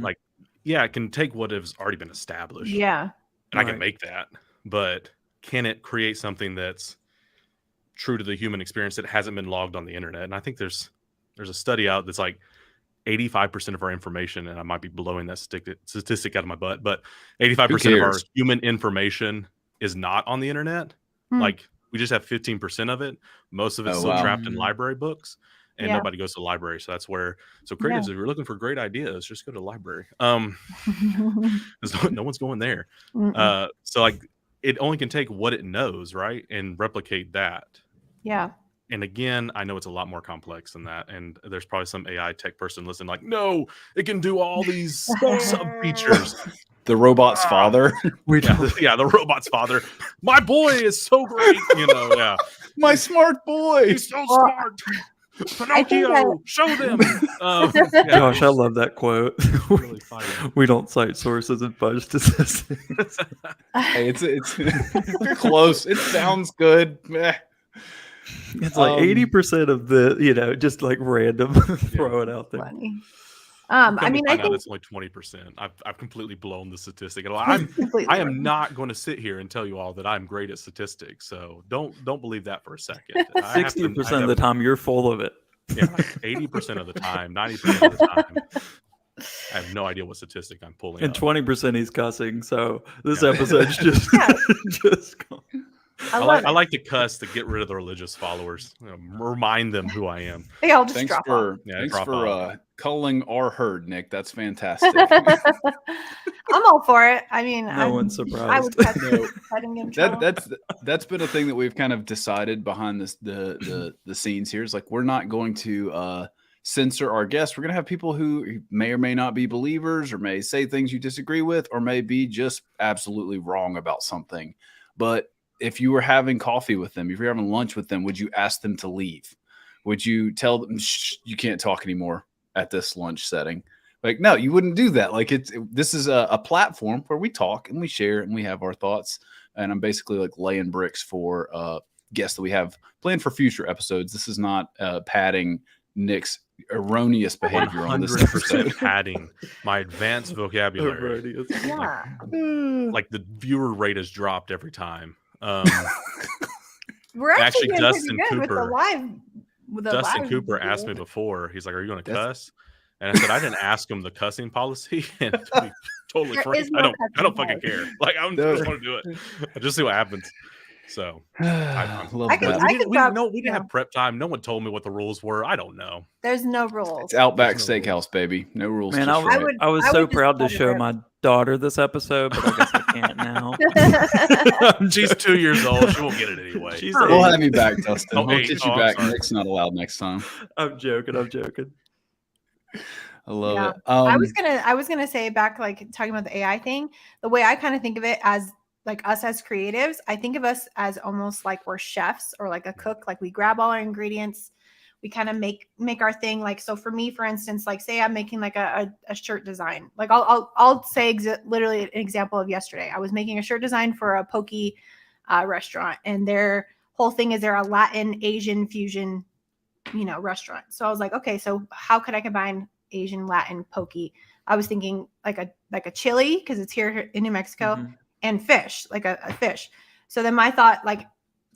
Like, yeah, it can take what has already been established. Yeah. And I can make that, but can it create something that's true to the human experience that hasn't been logged on the internet? And I think there's a study out that's like 85% of our information, and I might be blowing that statistic out of my butt, but 85% of our human information is not on the internet. Like, we just have 15% of it. Most of it's still trapped in library books, and nobody goes to the library. So that's where, creatives, if you're looking for great ideas, just go to the library. No one's going there. So like, it only can take what it knows, right, and replicate that. Yeah. And again, I know it's a lot more complex than that. And there's probably some AI tech person listening like, no, it can do all these sub features. The robot's father. The robot's father. My boy is so great. My smart boy. He's so smart. Pinocchio, show them. Gosh, I love that quote. Really funny. We don't cite sources and fudge statistics. Hey, it's you're close. It sounds good. It's like 80% of the, just like random throw it out there. Funny. I mean, I think it's only 20%. I've completely blown the statistic. I am not going to sit here and tell you all that I'm great at statistics. So don't believe that for a second. 60% of the time you're full of it. Yeah, like 80% of the time, 90% of the time. I have no idea what statistic I'm pulling. And up. 20% he's cussing. So this episode's just gone. I like to cuss to get rid of the religious followers. Remind them who I am. They all just thanks drop for off. thanks for culling our herd, Nick. That's fantastic. I'm all for it. I mean, no one's surprised. I would cut him that's been a thing that we've kind of decided behind this the scenes here. Is like, we're not going to censor our guests. We're going to have people who may or may not be believers, or may say things you disagree with, or may be just absolutely wrong about something. But if you were having coffee with them, if you're having lunch with them, would you ask them to leave? Would you tell them, shh, you can't talk anymore at this lunch setting? Like, no, you wouldn't do that. Like, this is a platform where we talk and we share and we have our thoughts. And I'm basically like laying bricks for guests that we have planned for future episodes. This is not padding Nick's erroneous behavior on this episode. Padding my advanced vocabulary. Yeah. Like the viewer rate has dropped every time. We're actually doing Dustin pretty good Cooper. with the Dustin live Cooper video. asked me before. He's like, "Are you going to cuss?" And I said, "I didn't ask him the cussing policy." And to be totally There frank, is no I don't cussing fucking care. Like, I just want to do it. I just see what happens. So Love I could- that. I we could didn't have prep time. No one told me what the rules were. I don't know. There's no rules. It's Outback There's no Steakhouse, baby. No rules. Man, just right. I was I so would just proud to let it show rip. my daughter this episode, but I guess I can't now. She's 2 years old. She won't get it anyway. She's We'll have you back, Dustin. Oh, We'll hey, get you I'm back. sorry. Nick's not allowed next time. I'm joking. I love Yeah. it. I was gonna say, back, like, talking about the AI thing, the way I kind of think of it as like us as creatives, I think of us as almost like we're chefs or like a cook. Like, we grab all our ingredients, we kind of make our thing. Like, so for me, for instance, like say I'm making like a shirt design. Like I'll say literally an example of yesterday. I was making a shirt design for a poke restaurant, and their whole thing is they're a Latin Asian fusion, restaurant. So I was like, okay, so how could I combine Asian, Latin, poke? I was thinking like a chili, because it's here in New Mexico, and fish, like a fish. So then my thought, like,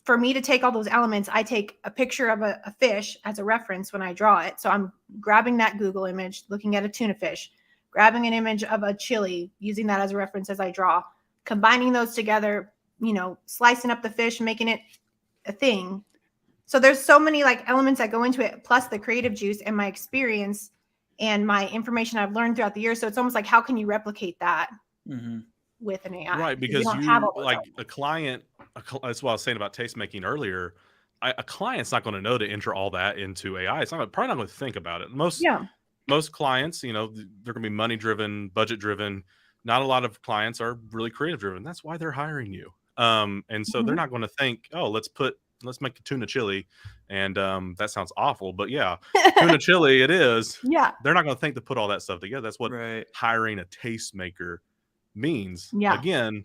for me to take all those elements, I take a picture of a fish as a reference when I draw it. So I'm grabbing that Google image, looking at a tuna fish, grabbing an image of a chili, using that as a reference as I draw, combining those together, slicing up the fish, making it a thing. So there's so many like elements that go into it, plus the creative juice and my experience and my information I've learned throughout the years. So it's almost like, how can you replicate that with an AI? Right, because you like a client. That's what I was saying about tastemaking earlier. A client's not going to know to enter all that into AI. It's probably not going to think about it. Most clients, they're going to be money driven, budget driven. Not a lot of clients are really creative driven. That's why they're hiring you. And so they're not going to think, oh, let's make a tuna chili. And that sounds awful, but yeah, tuna chili it is. Yeah. They're not going to think to put all that stuff together. That's what hiring a tastemaker means. Yeah. Again,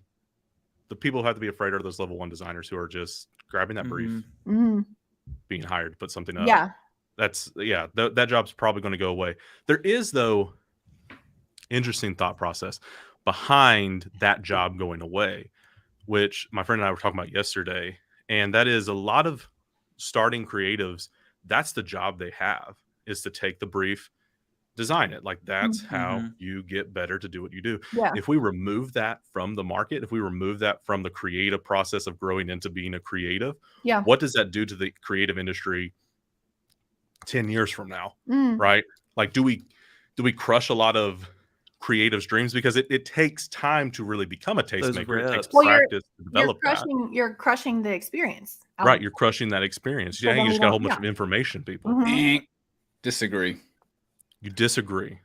the people who have to be afraid are those level 1 designers who are just grabbing that brief, being hired to put something up. Yeah. That job's probably going to go away. There is, though, interesting thought process behind that job going away, which my friend and I were talking about yesterday. And that is a lot of starting creatives. That's the job they have, is to take the brief, design it. Like that's how you get better to do what you do. Yeah. If we remove that from the market, if we remove that from the creative process of growing into being a creative, what does that do to the creative industry 10 years from now? Right? Like, do we crush a lot of creatives' dreams? Because it takes time to really become a tastemaker. It takes practice to develop you're crushing the experience. Right. You're crushing that experience. You just got a whole bunch of information, people. Disagree. You disagree.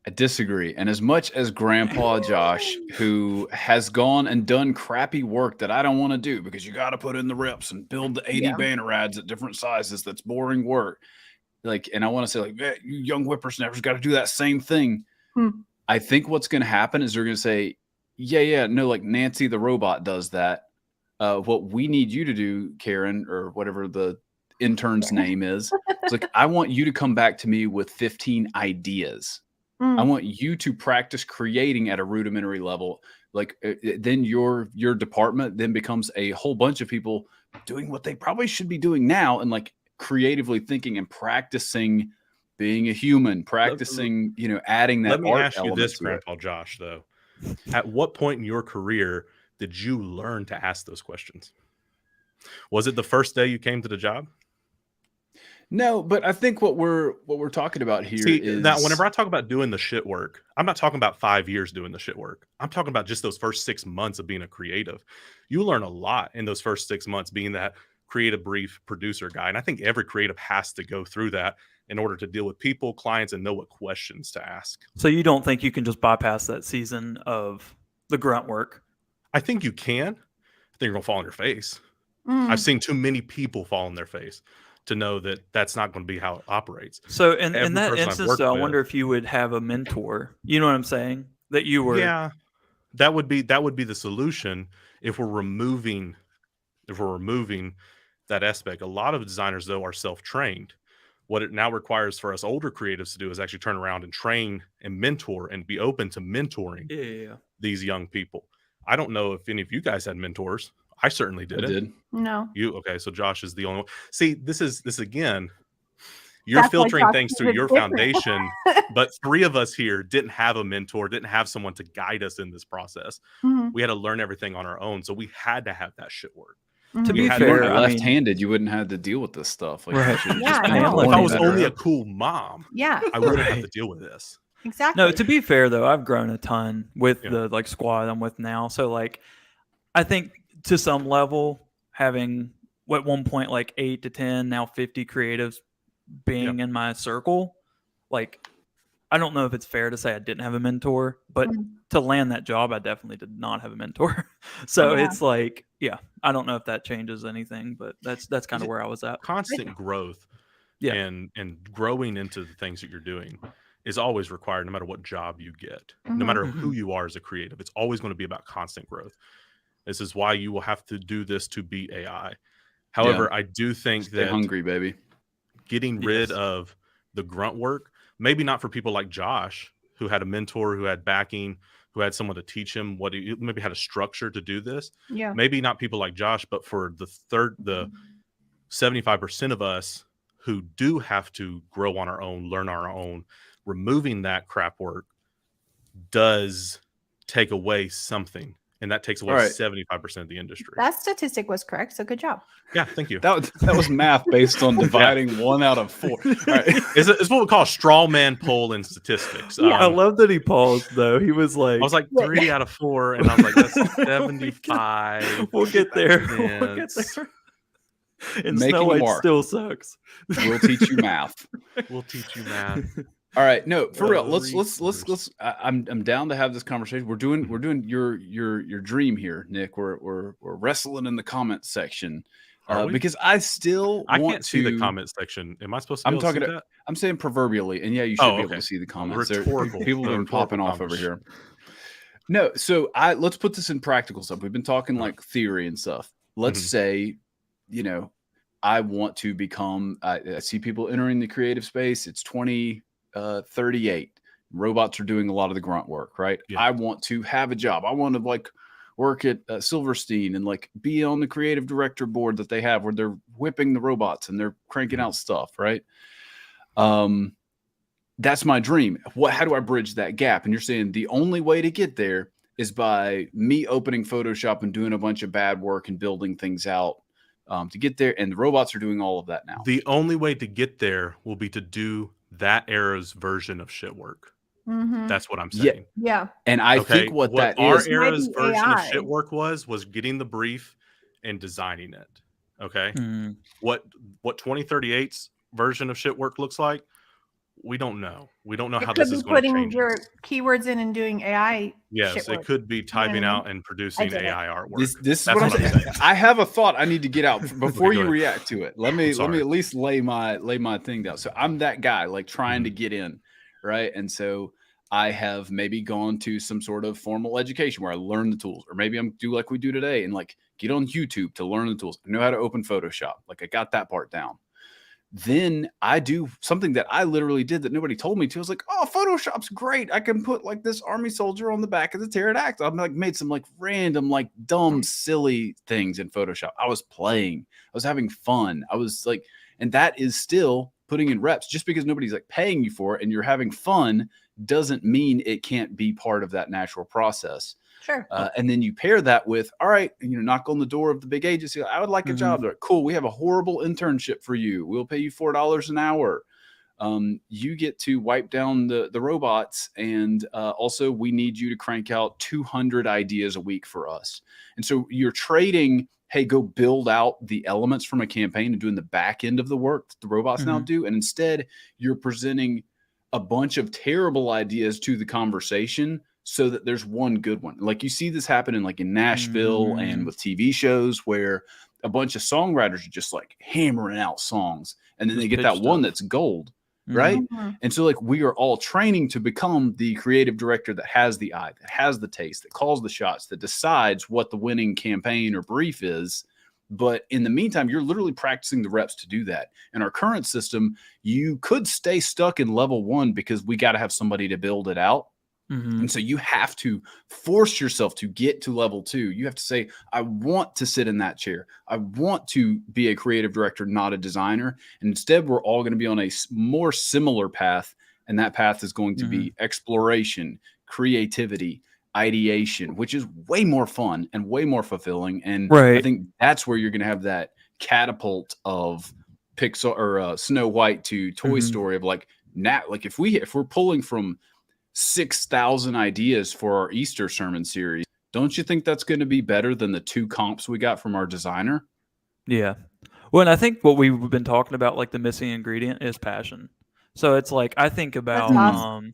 I disagree. And as much as Grandpa Josh, who has gone and done crappy work that I don't want to do, because you got to put in the reps and build the 80 banner ads at different sizes, that's boring work. Like, and I want to say, like, you young whippersnappers got to do that same thing. I think what's going to happen is they're going to say, no, like Nancy the robot does that. What we need you to do, Karen, or whatever the intern's name is, it's like, I want you to come back to me with 15 ideas. I want you to practice creating at a rudimentary level. Like then your department then becomes a whole bunch of people doing what they probably should be doing now, and like creatively thinking and practicing being a human, practicing, adding that. Let me art ask you this, element Grandpa Josh, though. At what point in your career did you learn to ask those questions? Was it the first day you came to the job? No, but I think what we're talking about here is now, whenever I talk about doing the shit work, I'm not talking about 5 years doing the shit work. I'm talking about just those first 6 months of being a creative. You learn a lot in those first 6 months being that creative brief producer guy. And I think every creative has to go through that in order to deal with people, clients, and know what questions to ask. So you don't think you can just bypass that season of the grunt work? I think you can. I think you're going to fall on your face. I've seen too many people fall on their face to know that that's not going to be how it operates. So in that instance, though, I wonder if you would have a mentor. You know what I'm saying? That you were. Yeah, that would be the solution if we're removing that aspect. A lot of designers, though, are self-trained. What it now requires for us older creatives to do is actually turn around and train and mentor and be open to mentoring these young people. I don't know if any of you guys had mentors. I certainly didn't. I did. No. Okay, so Josh is the only one. See, this again. You're filtering things through your foundation, but 3 of us here didn't have a mentor, didn't have someone to guide us in this process. We had to learn everything on our own, so we had to have that shit work. To be fair, left-handed, you wouldn't have to deal with this stuff. Like, right. If I was only a cool mom, I wouldn't have to deal with this. Exactly. No, to be fair though, I've grown a ton with the squad I'm with now. So like, I think to some level, having at one point like 8 to 10, now 50 creatives being in my circle, like, I don't know if it's fair to say I didn't have a mentor, but to land that job, I definitely did not have a mentor. So it's like, I don't know if that changes anything, but that's kind of where I was at. Constant growth. Yeah. and growing into the things that you're doing is always required, no matter what job you get, no Mhm. matter who you are as a creative. It's always going to be about constant growth. This is why you will have to do this to beat AI. However, I do think Stay that hungry, baby. getting rid of the grunt work, maybe not for people like Josh, who had a mentor, who had backing, who had someone to teach him what he maybe had a structure to do this. Yeah. Maybe not people like Josh, but for the 75% of us who do have to grow on our own, learn our own, removing that crap work does take away something. And that takes away All right. 75% of the industry. That statistic was correct, so good job. Yeah, thank you. That was math based on dividing 1 out of 4. All right. It's what we call a straw man poll in statistics. I love that he paused though. He was like, I was like 3 out of 4, and I was like, that's 75. we'll get there. We'll get there. And Making Snow White mark. still sucks. We'll teach you math. We'll teach you math. All right, no, for real. Let's. I'm down to have this conversation. We're doing your dream here, Nick. We're wrestling in the comment section because I can't see the comment section. Am I supposed to? Be able to see that? I'm saying proverbially, and yeah, you should be able to see the comments. People have been popping off over here. No, so let's put this in practical stuff. We've been talking like theory and stuff. Let's say, I want to become. I see people entering the creative space. It's 2038. Robots are doing a lot of the grunt work, right? Yeah. I want to have a job. I want to work at Silverstein and be on the creative director board that they have where they're whipping the robots and they're cranking out stuff, right? That's my dream. How do I bridge that gap? And you're saying the only way to get there is by me opening Photoshop and doing a bunch of bad work and building things out to get there. And the robots are doing all of that now. The only way to get there will be to do that era's version of shit work. Mm-hmm. That's what I'm saying. Yeah. And I think what that our is era's version of shit work was getting the brief and designing it. Okay. What 2038's version of shit work looks like, we don't know. We don't know how this is going to change. Putting your keywords in and doing AI. Yes, it could be typing out and producing AI artwork. This is what I'm saying. I have a thought I need to get out before you react to it. Let me at least lay my thing down. So I'm that guy trying to get in, right? And so I have maybe gone to some sort of formal education where I learn the tools, or maybe I'm do like we do today and get on YouTube to learn the tools. I know how to open Photoshop. I got that part down. Then I do something that I literally did that nobody told me to. I was like, oh, Photoshop's great. I can put this army soldier on the back of the pterodactyl. I'm made some random, dumb, silly things in Photoshop. I was playing. I was having fun. I was and that is still putting in reps. Just because nobody's paying you for it and you're having fun doesn't mean it can't be part of that natural process. Sure. And then you pair that with, all right, knock on the door of the big agency. I would like a job. They're like, cool. We have a horrible internship for you. We'll pay you $4 an hour. You get to wipe down the robots. And also we need you to crank out 200 ideas a week for us. And so you're trading, hey, go build out the elements from a campaign and doing the back end of the work that the robots now do. And instead you're presenting a bunch of terrible ideas to the conversation so that there's one good one. You see this happen in Nashville and with TV shows where a bunch of songwriters are just hammering out songs. And then they get that one that's gold. Right. And so we are all training to become the creative director that has the eye, that has the taste, that calls the shots, that decides what the winning campaign or brief is. But in the meantime, you're literally practicing the reps to do that. In our current system, you could stay stuck in level 1 because we got to have somebody to build it out. And so you have to force yourself to get to level 2. You have to say, I want to sit in that chair. I want to be a creative director, not a designer. And instead, we're all going to be on a more similar path. And that path is going to be exploration, creativity, ideation, which is way more fun and way more fulfilling. And I think that's where you're going to have that catapult of Pixar or Snow White to Toy Story of if we're pulling from 6,000 ideas for our Easter sermon series, don't you think that's going to be better than the 2 comps we got from our designer? Yeah. Well, and I think what we've been talking about, the missing ingredient is passion. So it's I think about, and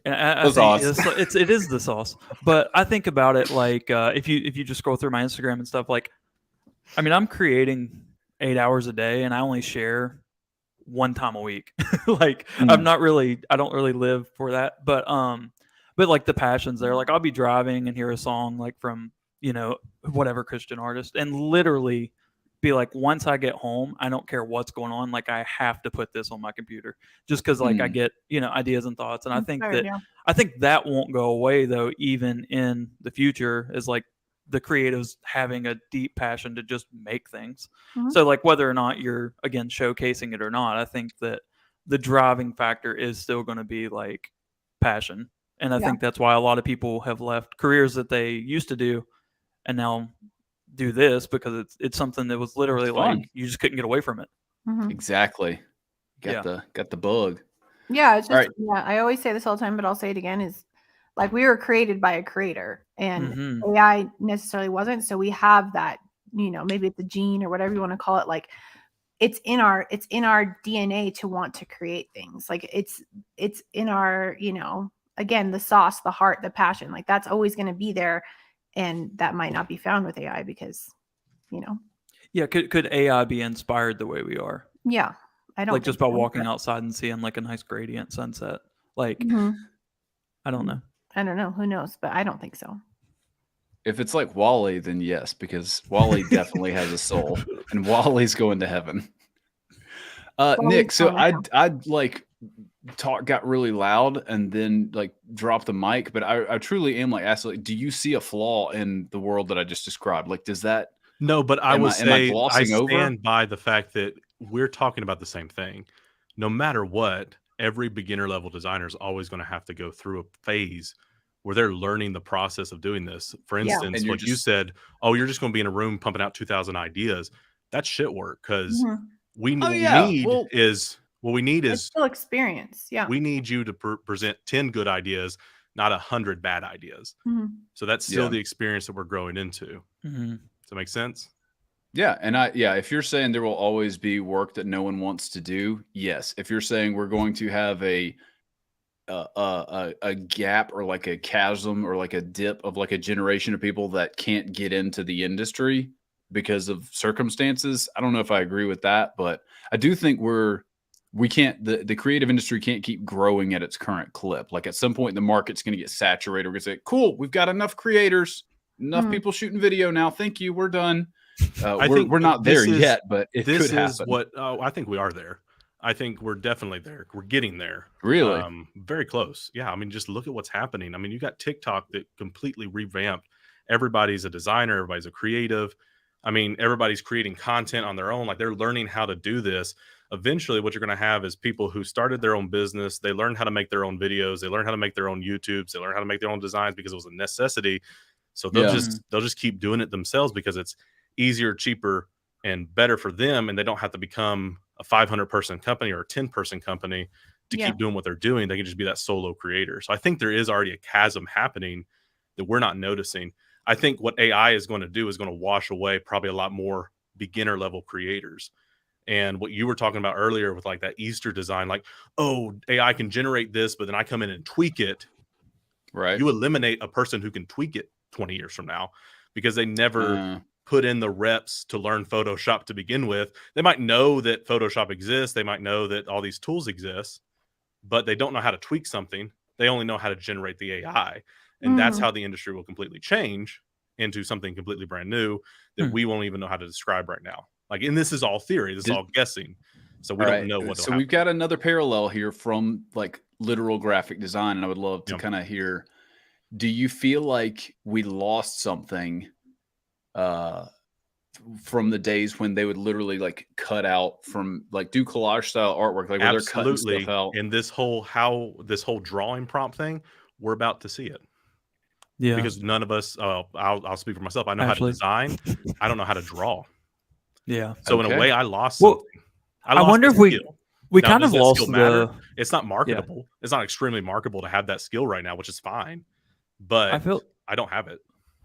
I think it is the sauce, but I think about it if you just scroll through my Instagram and stuff, I'm creating 8 hours a day and I only share one time a week. Like I don't really live for that, but like the passion's there. Like I'll be driving and hear a song like from, whatever Christian artist, and literally be like, once I get home, I don't care what's going on. Like I have to put this on my computer just because like I get, ideas and thoughts. And I think that won't go away though, even in the future, is like the creatives having a deep passion to just make things. So like whether or not you're again showcasing it or not, I think that the driving factor is still going to be like passion. And I think that's why a lot of people have left careers that they used to do and now do this, because it's something that was literally like you just couldn't get away from it. Exactly. Got the bug. Yeah, it's just I always say this all the time, but I'll say it again, is like we were created by a creator, and AI necessarily wasn't. So we have that, maybe it's a gene or whatever you want to call it. Like it's in our DNA to want to create things. Like it's in our, again, the sauce, the heart, the passion. Like that's always going to be there. And that might not be found with AI because, Yeah, could AI be inspired the way we are? Yeah, I don't like just by walking outside and seeing like a nice gradient sunset. Like, I don't know. I don't know. Who knows? But I don't think so. If it's like Wall-E, then yes, because Wall-E definitely has a soul, and Wall-E's going to heaven. Nik, so I'd like got really loud and then like dropped the mic, but I truly am like asking, like, do you see a flaw in the world that I just described? Like, does that? No, but I would say I stand over? by the fact that we're talking about the same thing. No matter what, every beginner level designer is always going to have to go through a phase where they're learning the process of doing this. For instance, what you said, you're just going to be in a room pumping out 2,000 ideas. That's shit work, because what we need is still experience. Yeah, we need you to present 10 good ideas, not 100 bad ideas. So that's still the experience that we're growing into. Does that make sense? Yeah, and if you're saying there will always be work that no one wants to do, yes. If you're saying we're going to have a gap or like a chasm or like a dip of like a generation of people that can't get into the industry because of circumstances, I don't know if I agree with that, but I do think the creative industry can't keep growing at its current clip. Like at some point the market's going to get saturated. We're going to say, cool, we've got enough creators, enough people shooting video now. Thank you. We're done. I think we're not there yet, but it could happen. I think we are there. I think we're definitely there. We're getting there. Really? Very close. Yeah. I mean, just look at what's happening. I mean, you got TikTok that completely revamped. Everybody's a designer. Everybody's a creative. I mean, everybody's creating content on their own. Like they're learning how to do this. Eventually, what you're going to have is people who started their own business. They learned how to make their own videos. They learned how to make their own YouTubes. They learned how to make their own designs because it was a necessity. So they'll just keep doing it themselves because it's easier, cheaper, and better for them. And they don't have to become a 500-person company or a 10-person company to keep doing what they're doing. They can just be that solo creator. So I think there is already a chasm happening that we're not noticing. I think what AI is going to do is going to wash away probably a lot more beginner level creators. And what you were talking about earlier with like that Easter design, like, AI can generate this, but then I come in and tweak it. Right. You eliminate a person who can tweak it 20 years from now because they never put in the reps to learn Photoshop to begin with. They might know that Photoshop exists. They might know that all these tools exist, but they don't know how to tweak something. They only know how to generate the AI. And that's how the industry will completely change into something completely brand new that we won't even know how to describe right now. Like, and this is all theory. This is all guessing. So we don't know what. So we've got another parallel here from like literal graphic design. And I would love to kind of hear, do you feel like we lost something from the days when they would literally like cut out from like do collage style artwork, like where they're cutting stuff out? And this whole drawing prompt thing, we're about to see it. Yeah. Because none of us, I'll speak for myself. I know how to design. I don't know how to draw. Yeah. So in a way, I lost something. I wonder if we kind of lost the. It's not marketable. Yeah. It's not extremely marketable to have that skill right now, which is fine. But I don't have it.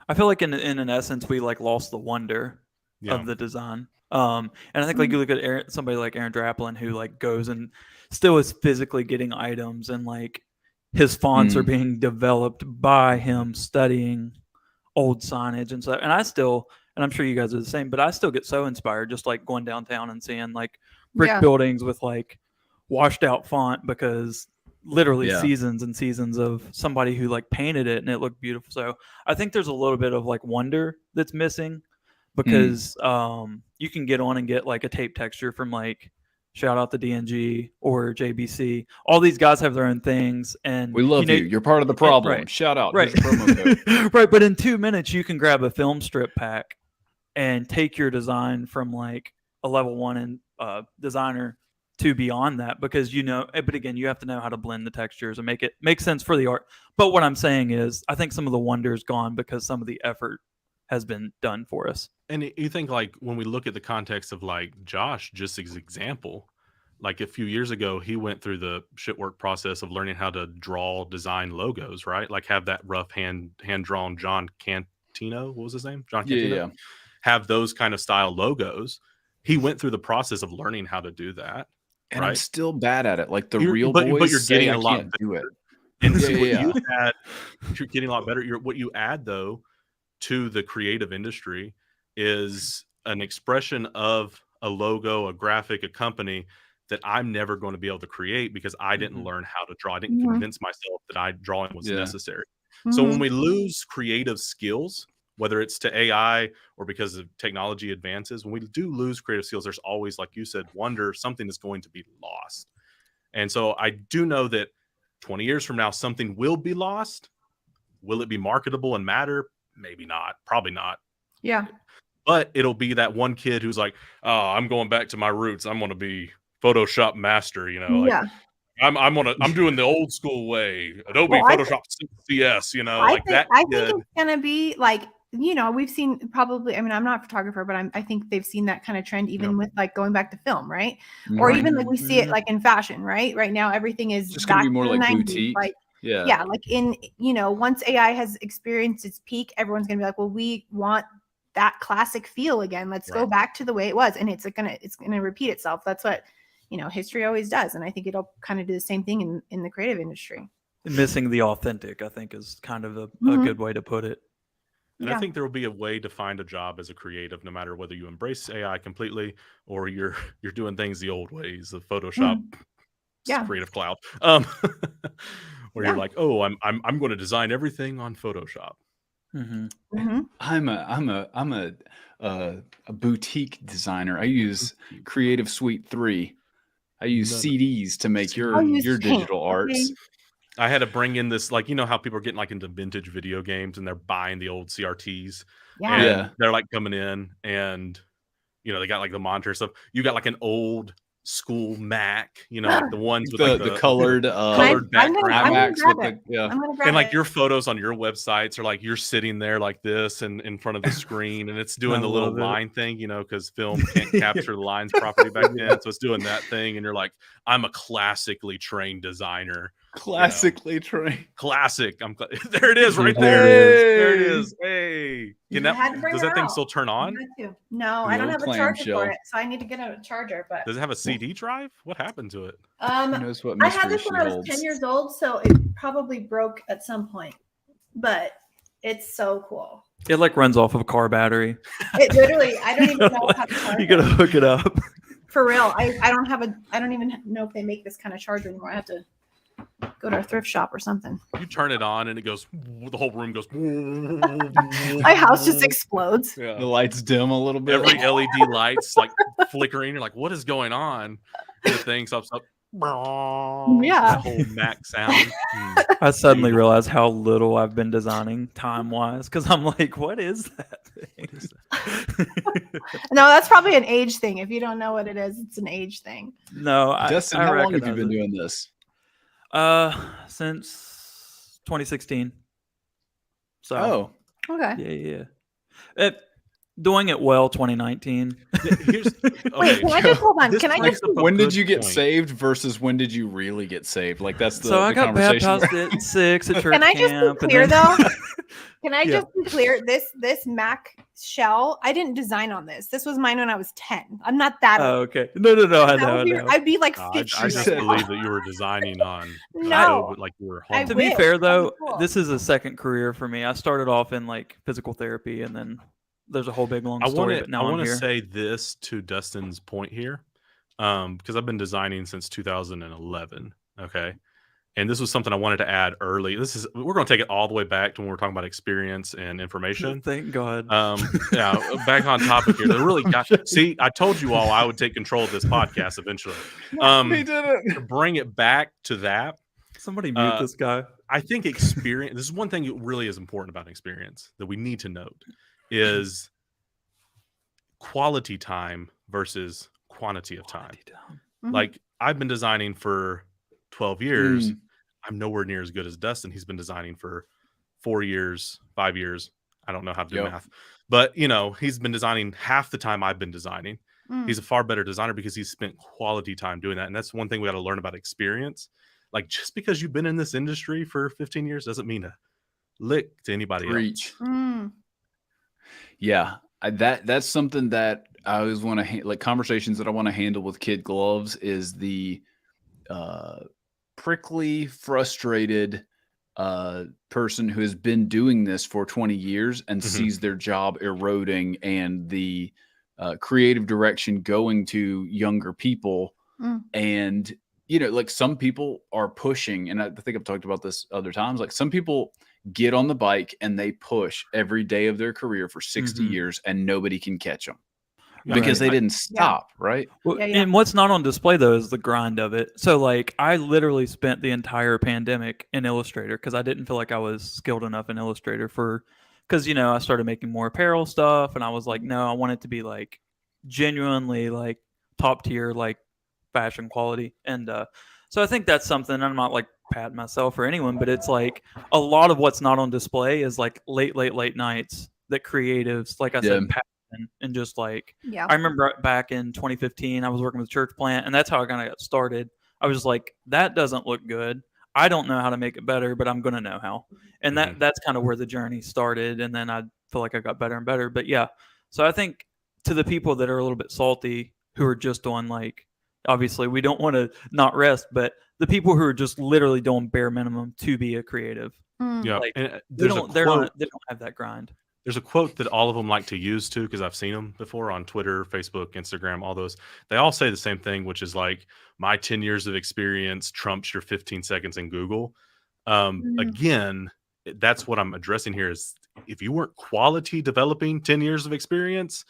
I feel like in an essence, we like lost the wonder of the design. And I think like you look at somebody like Aaron Draplin who like goes and still is physically getting items and like his fonts are being developed by him studying old signage and stuff. And I'm sure you guys are the same, but I still get so inspired just like going downtown and seeing like brick buildings with like washed out font because literally Yeah. seasons and seasons of somebody who like painted it and it looked beautiful. So I think there's a little bit of like wonder that's missing because you can get on and get like a tape texture from like shout out to DNG or JBC. All these guys have their own things, and We love you. You're part of the problem. Right. Shout out. Right. Here's a promo code. Right. But in 2 minutes, you can grab a film strip pack and take your design from like a level 1 and designer to beyond that, because but again, you have to know how to blend the textures and make it make sense for the art. But what I'm saying is, I think some of the wonder is gone because some of the effort has been done for us. And you think like when we look at the context of like Josh, just as example, like a few years ago, he went through the shit work process of learning how to design logos, right? Like have that rough hand drawn John Cantino, what was his name? John Cantino. Yeah. Have those kind of style logos. He went through the process of learning how to do that. And right? I'm still bad at it. Like the You're- real but boys you're say getting I a lot can't do it. And Yeah, see what yeah, you add, you're getting a lot better. What you add though to the creative industry is an expression of a logo, a graphic, a company that I'm never going to be able to create because I didn't learn how to draw. I didn't convince myself that drawing was necessary. So when we lose creative skills, whether it's to AI or because of technology advances, when we do lose creative skills, there's always, like you said, wonder, something is going to be lost. And so I do know that 20 years from now, something will be lost. Will it be marketable and matter? Maybe not. Probably not. Yeah. But it'll be that one kid who's like, oh, I'm going back to my roots. I'm going to be Photoshop master, like, I'm doing the old school way, Adobe Photoshop CS, I think that. I think it's gonna be like, we've seen probably. I mean, I'm not a photographer, but I think they've seen that kind of trend even with like going back to film, right? Or even like we see it like in fashion, right? Right now, everything is Just gonna be more like 90s, boutique. like like in once AI has experienced its peak, everyone's gonna be like, well, we want that classic feel again. Let's go back to the way it was, and it's gonna repeat itself. That's what history always does, and I think it'll kind of do the same thing in the creative industry. Missing the authentic, I think, is kind of a good way to put it. And I think there will be a way to find a job as a creative, no matter whether you embrace AI completely or you're doing things the old ways of Photoshop, Creative Cloud, where you're like, oh, I'm going to design everything on Photoshop. I'm a boutique designer. I use Creative Suite 3. I use CDs to make your digital arts. I had to bring in this, like, how people are getting like into vintage video games and they're buying the old CRTs. And they're like coming in and, they got like the monitor stuff. You got like an old school Mac, like the ones with the colored background. And like your photos on your websites are like you're sitting there like this and in front of the screen, and it's doing the little line thing, because film can't capture the lines properly back then, so it's doing that thing, and you're like, I'm a classically trained designer. Classically trained. Classic. There it is, right there. There it is. Hey, does that thing still turn on? No, I don't have a charger for it, so I need to get a charger. But does it have a CD drive? What happened to it? I had this when I was 10 years old, so it probably broke at some point. But it's so cool. It like runs off of a car battery. It literally, I don't even know how to charge it. You gotta hook it up. For real, I don't even know if they make this kind of charger anymore. I have to go to a thrift shop or something. You turn it on and it goes, the whole room goes. My house just explodes. Yeah. The lights dim a little bit. Every LED light's like flickering. You're like, what is going on? The thing stops up. Yeah. The whole Mac sound. I suddenly realized how little I've been designing time-wise, because I'm like, what is that thing? No, that's probably an age thing. If you don't know what it is, it's an age thing. No, Dustin, how long have you been doing this? Since 2016. So. Okay. Yeah. Doing it well, 2019. Wait, can I just hold on? When did you get saved versus when did you really get saved? Like that's the. So I got conversation baptized at 6 at church camp. Can I just be clear though? Can I just be clear? This Mac shell, I didn't design on this. This was mine when I was 10. I'm not that old. Oh, okay. No. I know. I'd be like 50. I just believe that you were designing on. No. Like you were. To be fair though, this is a second career for me. I started off in like physical therapy, and then there's a whole big long story. But now I I'm want to here. say this to Dustin's point here. because I've been designing since 2011. Okay. And this was something I wanted to add early. We're going to take it all the way back to when we're talking about experience and information. Thank God. Yeah, back on topic here. They really see, I told you all I would take control of this podcast eventually. He did it. To bring it back to that, Somebody mute this guy. I think experience, this is one thing that really is important about experience that we need to note is quality time versus quantity of time. Like, I've been designing for 12 years. I'm nowhere near as good as Dustin. He's been designing for 4 years, 5 years. I don't know how to do math, but he's been designing half the time I've been designing. He's a far better designer because he's spent quality time doing that. And that's one thing we got to learn about experience. Like, just because you've been in this industry for 15 years doesn't mean a lick to anybody else. Yeah, that's something that I always want to like conversations that I want to handle with kid gloves is the prickly, frustrated person who has been doing this for 20 years and sees their job eroding and the creative direction going to younger people. And like some people are pushing, and I think I've talked about this other times, like some people get on the bike and they push every day of their career for 60 years and nobody can catch them because they didn't stop, right? Well, and what's not on display, though, is the grind of it. So, like, I literally spent the entire pandemic in Illustrator because I didn't feel like I was skilled enough in Illustrator because, I started making more apparel stuff, and I was like, no, I want it to be, like, genuinely, like, top tier, like, fashion quality. And so I think that's something, I'm not, like, patting myself or anyone, but it's, like, a lot of what's not on display is, like, late nights that creatives, like I said, and just like, I remember back in 2015, I was working with a church plant, and that's how I kind of got started. I was just like, that doesn't look good. I don't know how to make it better, but I'm going to know how. And that's kind of where the journey started. And then I feel like I got better and better. But yeah, so I think to the people that are a little bit salty, who are just doing like, obviously we don't want to not rest, but the people who are just literally doing bare minimum to be a creative, like, they don't have that grind. There's a quote that all of them like to use too, because I've seen them before on Twitter, Facebook, Instagram, all those. They all say the same thing, which is like, my 10 years of experience trumps your 15 seconds in Google. Again, that's what I'm addressing here is if you weren't quality developing 10 years of experience,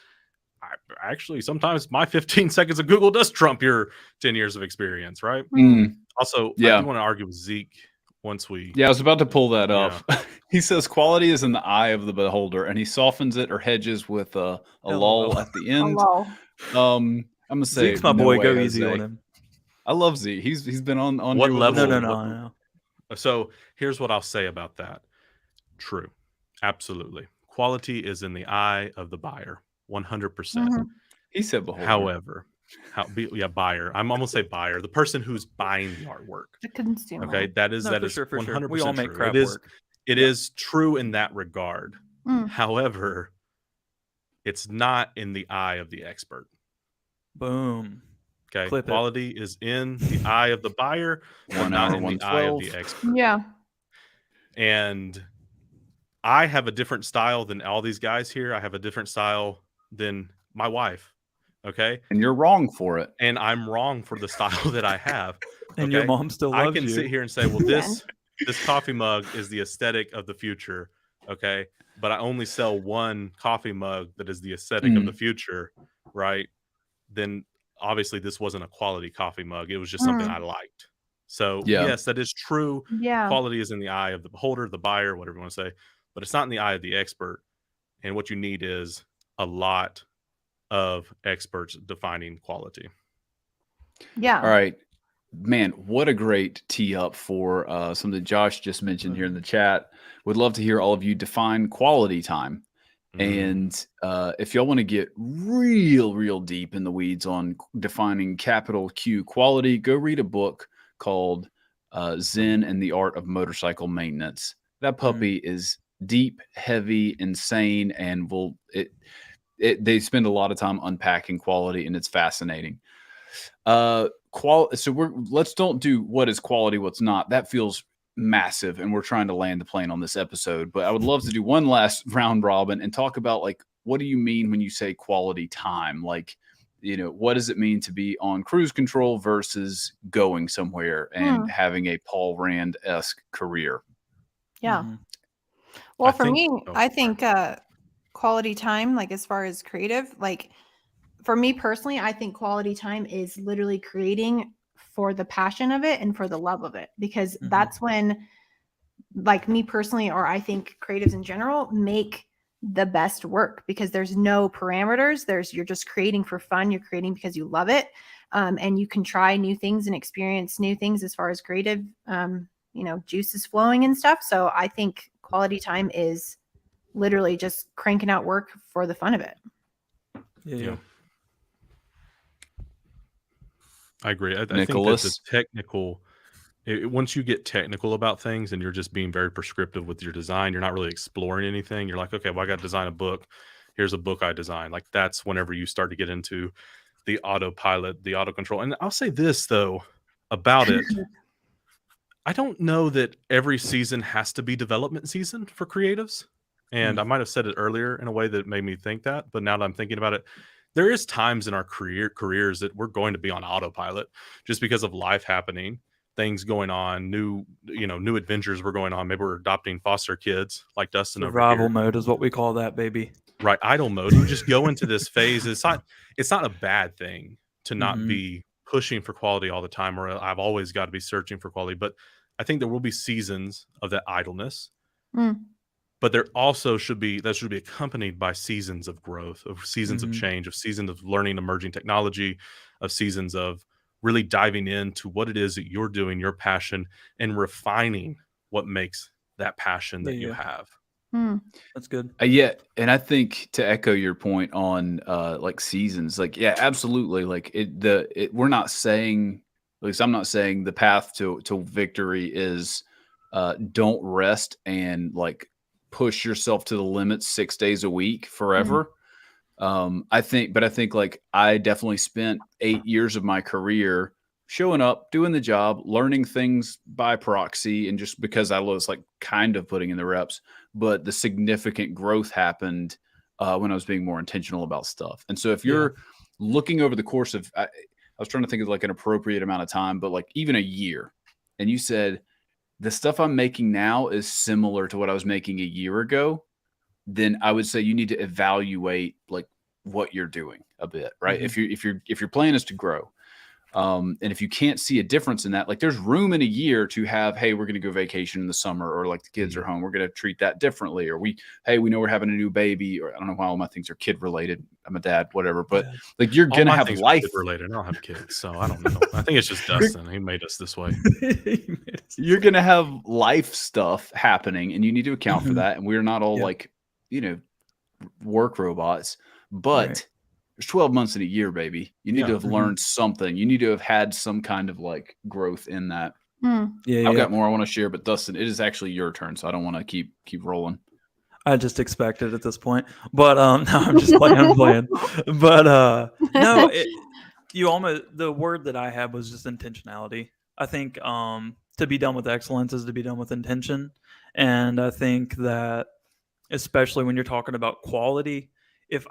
actually sometimes my 15 seconds of Google does trump your 10 years of experience, right? Also, I do want to argue with Zeke once we... Yeah, I was about to pull that up. He says quality is in the eye of the beholder, and he softens it or hedges with a lull at the end. I'm gonna say Zeke's my boy. Go easy on him. I love Zeke. He's been on what level? No. So here's what I'll say about that. True, absolutely. Quality is in the eye of the buyer, 100%. He said beholder. However, buyer. I'm almost say buyer, the person who's buying the artwork. The consumer. Okay, that is 100%. We all make true. crap work. It is true in that regard. However, it's not in the eye of the expert. Boom. Okay, quality is in the eye of the buyer, but not in the eye of the expert. Yeah. And I have a different style than all these guys here. I have a different style than my wife. Okay. And you're wrong for it. And I'm wrong for the style that I have. And your mom still loves you. I can sit here and say, well, this coffee mug is the aesthetic of the future. Okay. But I only sell one coffee mug that is the aesthetic of the future. Right. Then obviously this wasn't a quality coffee mug. It was just something I liked. So yes, that is true. Yeah. Quality is in the eye of the beholder, the buyer, whatever you want to say, but it's not in the eye of the expert. And what you need is a lot of experts defining quality. Yeah. All right, man, what a great tee up for something Josh just mentioned here in the chat. Would love to hear all of you define quality time. And if y'all want to get real deep in the weeds on defining capital Q quality, go read a book called Zen and the Art of Motorcycle Maintenance. That puppy is deep, heavy, insane, and they spend a lot of time unpacking quality, and it's fascinating. So let's don't do what is quality, what's not. That feels massive, and we're trying to land the plane on this episode. But I would love to do one last round robin and talk about, like, what do you mean when you say quality time? Like, what does it mean to be on cruise control versus going somewhere and having a Paul Rand-esque career? Yeah. Mhm. Well, for me, I think quality time, like as far as creative, like for me personally, I think quality time is literally creating for the passion of it and for the love of it, because that's when, like me personally, or I think creatives in general, make the best work, because there's no parameters. You're just creating for fun. You're creating because you love it. And you can try new things and experience new things as far as creative, juice is flowing and stuff. So I think quality time is literally just cranking out work for the fun of it. Yeah. I agree. I think that Nicholas? the technical, once you get technical about things and you're just being very prescriptive with your design, you're not really exploring anything. You're like, okay, well, I got to design a book. Here's a book I designed. Like that's whenever you start to get into the autopilot, the auto control. And I'll say this though about it. I don't know that every season has to be development season for creatives. And I might have said it earlier in a way that made me think that, but now that I'm thinking about it, there is times in our careers that we're going to be on autopilot just because of life happening, things going on, new adventures were going on. Maybe we're adopting foster kids like Dustin over here. Survival mode is what we call that, baby. Right, idle mode. You just go into this phase. It's not a bad thing to not be pushing for quality all the time, or I've always got to be searching for quality. But I think there will be seasons of that idleness. But there also should be accompanied by seasons of growth, of seasons of change, of seasons of learning emerging technology, of seasons of really diving into what it is that you're doing, your passion, and refining what makes that passion that you have. That's good. Yeah, and I think to echo your point on like seasons, like absolutely. Like we're not saying, at least I'm not saying, the path to victory is don't rest and like push yourself to the limits 6 days a week forever. I think like I definitely spent 8 years of my career showing up, doing the job, learning things by proxy, and just because I was like kind of putting in the reps. But the significant growth happened when I was being more intentional about stuff. And so if you're looking over the course of, I was trying to think of like an appropriate amount of time, but like even a year, and you said, the stuff I'm making now is similar to what I was making a year ago, then I would say you need to evaluate like what you're doing a bit, right? If your plan is to grow, and if you can't see a difference in that, like there's room in a year to have, hey, we're going to go vacation in the summer, or like the kids are home, we're going to treat that differently, or we know we're having a new baby, or I don't know why all my things are kid related. I'm a dad, whatever, but like you're going to have life related. I don't have kids, so I don't know. I think it's just Dustin. He made us this way. You're going to have life stuff happening, and you need to account for that. And we're not all like, work robots, but there's 12 months in a year, baby. You need to have learned something. You need to have had some kind of like growth in that. I've got more I want to share, but Dustin, it is actually your turn, so I don't want to keep rolling. I just expect it at this point, but no, I'm just playing. But no, the word that I had was just intentionality. I think to be done with excellence is to be done with intention, and I think that especially when you're talking about quality, if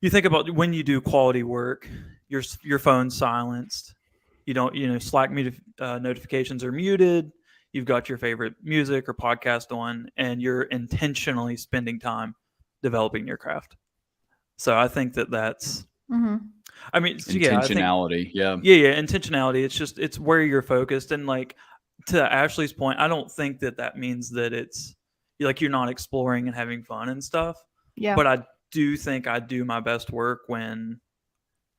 you think about when you do quality work, your phone's silenced. You don't, Slack notifications are muted. You've got your favorite music or podcast on, and you're intentionally spending time developing your craft. So I think that's, I mean, intentionality. Intentionality. It's where you're focused. And like to Ashley's point, I don't think that means that it's like you're not exploring and having fun and stuff. Yeah. But I do think I do my best work when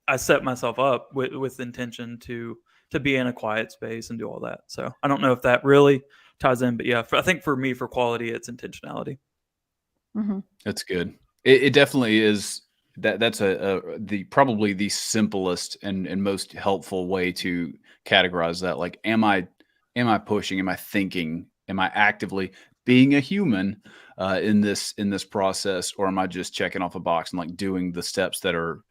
I set myself up with intention to be in a quiet space and do all that. So I don't know if that really ties in, but I think for me, for quality, it's intentionality. That's good. It definitely is. That's probably the simplest and most helpful way to categorize that. Like, am I pushing? Am I thinking? Am I actively being a human in this process, or am I just checking off a box and like doing the steps that are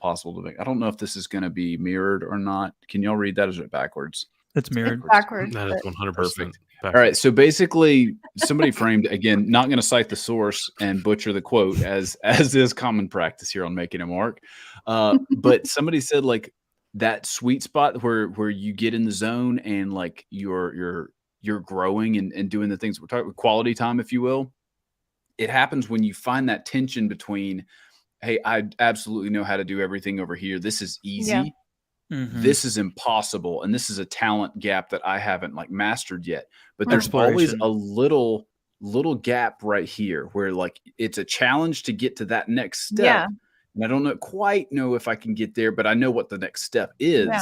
possible to make? I don't know if this is going to be mirrored or not. Can y'all read that? Or is it backwards? It's mirrored. backwards. That is but- 100% Perfect. back. All right, so basically, somebody framed, again, not going to cite the source and butcher the quote as is common practice here on Making a Mark, but somebody said like that sweet spot where you get in the zone and like you're growing and doing the things we're talking about, quality time, if you will. It happens when you find that tension between, hey, I absolutely know how to do everything over here. This is easy. Yeah. Mhm. This is impossible, and this is a talent gap that I haven't like mastered yet. But there's always Exploration. a little gap right here where like it's a challenge to get to that next step. Yeah. And I don't quite know if I can get there, but I know what the next step is. Yeah.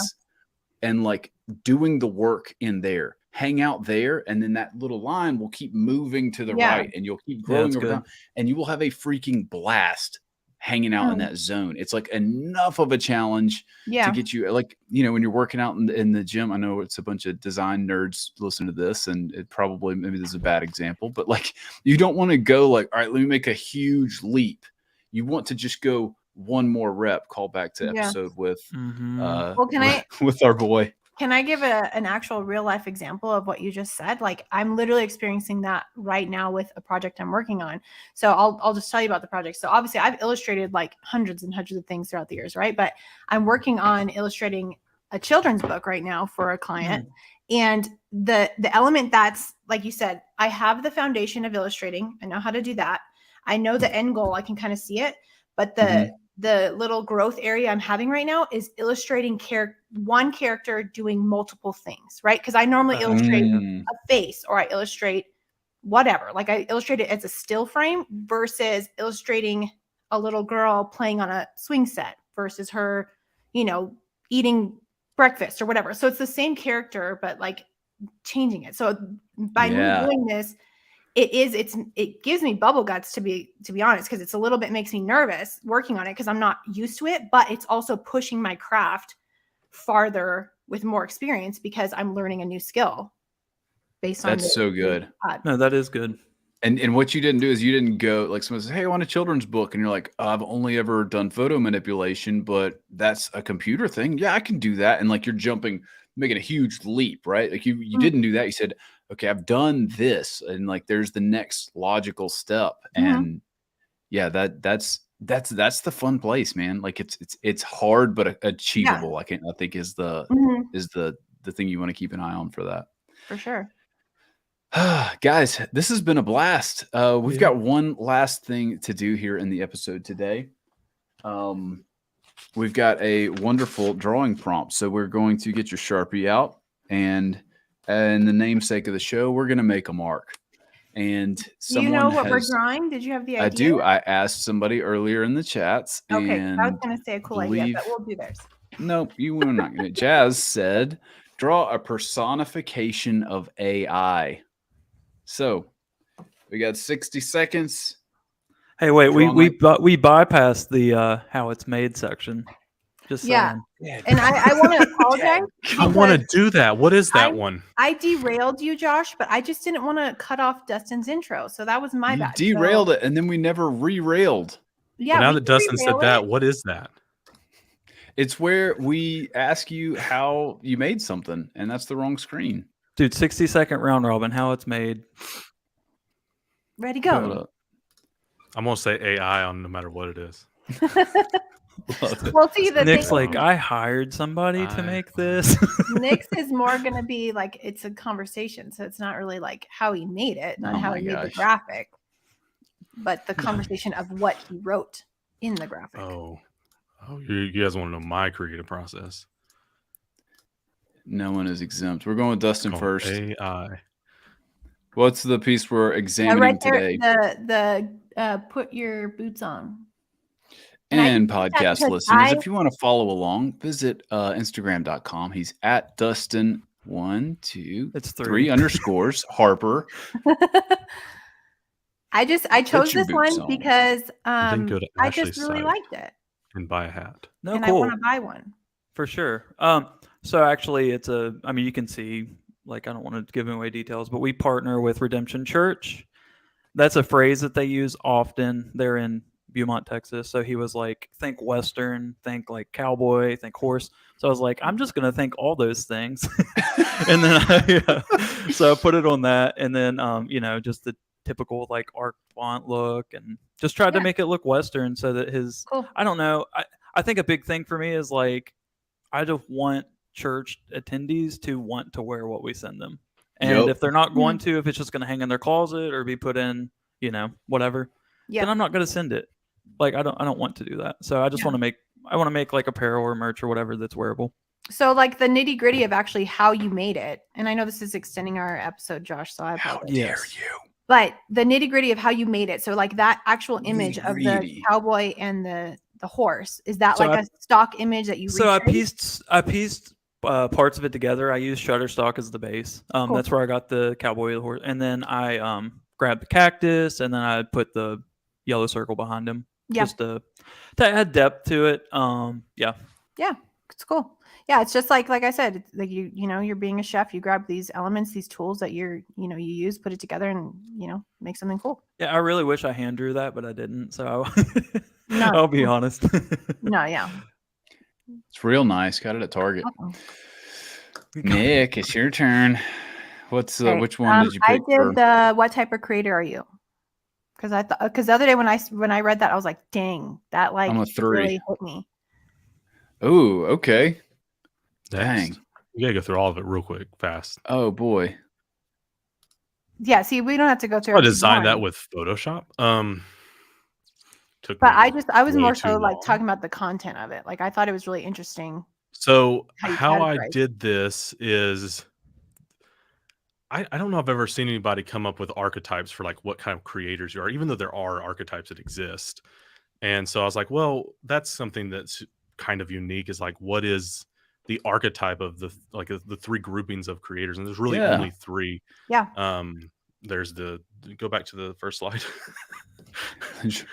And like doing the work in there, hang out there, and then that little line will keep moving to the Yeah. right, and you'll keep growing that's over good. time, and you will have a freaking blast hanging out in that zone. It's like enough of a challenge Yeah. to get you, like, you know, when you're working out in the gym. I know it's a bunch of design nerds listen to this, and it probably, maybe this is a bad example, but like, you don't want to go like, all right, let me make a huge leap. You want to just go one more rep. Call back to Yeah. episode with Mhm. Well, can with our boy. Can I give an actual real life example of what you just said? Like, I'm literally experiencing that right now with a project I'm working on. So I'll just tell you about the project. So obviously I've illustrated like hundreds and hundreds of things throughout the years, right? But I'm working on illustrating a children's book right now for a client. And the element that's, like you said, I have the foundation of illustrating. I know how to do that. I know the end goal. I can kind of see it. But the little growth area I'm having right now is illustrating one character doing multiple things, right? Because I normally illustrate a face, or I illustrate whatever. Like, I illustrate it as a still frame versus illustrating a little girl playing on a swing set versus her, you know, eating breakfast or whatever. So it's the same character, but like changing it. So by me doing this, it gives me bubble guts, to be honest, because it's a little bit, makes me nervous working on it because I'm not used to it, but it's also pushing my craft farther with more experience because I'm learning a new skill based on That's so good. No, that is good. And what you didn't do is you didn't go like, someone says, hey, I want a children's book, and you're like, I've only ever done photo manipulation, but that's a computer thing. Yeah, I can do that. And like, you're jumping, making a huge leap, right? Like you didn't do that. You said, okay, I've done this, and like there's the next logical step. And yeah, that's the fun place, man. Like it's hard but achievable. I think is the thing you want to keep an eye on for that. For sure. Guys, this has been a blast. We've got one last thing to do here in the episode today. We've got a wonderful drawing prompt. So we're going to get your Sharpie out, and in the namesake of the show, we're going to make a mark. And Do you know what we're drawing? Did you have the idea? I do. I asked somebody earlier in the chats. Okay, and I was going to say a cool idea, but we'll do theirs. Nope, you were not going to. Jazz said, draw a personification of AI. So we got 60 seconds. Hey, wait, we bypassed the how it's made section. Just saying. Yeah. And I want to apologize. I want to do that. What is that one? I derailed you, Josh, but I just didn't want to cut off Dustin's intro. So that was my bad. Derailed it, and then we never re-railed. Yeah. Well, now that Dustin said that, what is that? It's where we ask you how you made something, and that's the wrong screen. Dude, 60-second round robin, how it's made. Ready, go. I'm going to say AI on no matter what it is. Well, see, Nick's like, I hired somebody to make this. Nick's is more going to be like, it's a conversation. So it's not really like how he made it, not how he made the graphic, but the conversation of what he wrote in the graphic. Oh, you guys want to know my creative process? No one is exempt. We're going with Dustin first. AI. What's the piece we're examining right there, today? The put your boots on. And podcast listeners, if you want to follow along, visit Instagram.com. He's at Dustin 1, 2, it's 3 underscores Harper. I chose this one because I just really liked it. And buy a hat. And I want to buy one. For sure. So actually it's you can see, like, I don't want to give away details, but we partner with Redemption Church. That's a phrase that they use often. They're in Beaumont, Texas. So he was like, think Western, think like cowboy, think horse. So I was like, I'm just gonna think all those things, and then so I put it on that, and then just the typical like arc font look, and just tried to make it look Western so that his. Cool. I don't know. I think a big thing for me is like I just want church attendees to want to wear what we send them, and if they're not going to, if it's just going to hang in their closet or be put in, whatever, then I'm not going to send it. Like I don't want to do that. So I just want to make like apparel or merch or whatever that's wearable. So like the nitty gritty of actually how you made it, and I know this is extending our episode, Josh. So I apologize. How dare you? But the nitty gritty of how you made it. So like that actual image of the cowboy and the horse, is that a stock image that you? So I pieced parts of it together. I used Shutterstock as the base. Cool. That's where I got the cowboy, the horse, and then I grabbed the cactus, and then I put the yellow circle behind him. Yeah. Just to add depth to it. Yeah, it's cool. Yeah, it's just like I said, it's like you're being a chef, you grab these elements, these tools that you use, put it together, and make something cool. Yeah, I really wish I hand drew that, but I didn't. So I'll be honest. No, yeah, it's real nice. Got it at Target. Awesome. Nik, it's your turn. Which one did you pick? I did what type of creator are you? Because the other day when I read that, I was like, dang, that like I'm a 3. really hit me. Ooh, okay. Next. Dang. You gotta go through all of it real quick, fast. Oh boy. Yeah, see, we don't have to go through. I designed that with Photoshop. But I was more so like talking about the content of it. Like I thought it was really interesting. So how I did this is I don't know if I've ever seen anybody come up with archetypes for like what kind of creators you are, even though there are archetypes that exist. And so I was like, well, that's something that's kind of unique, is like, what is the archetype of the 3 groupings of creators? And there's really only 3. Yeah. There's go back to the first slide.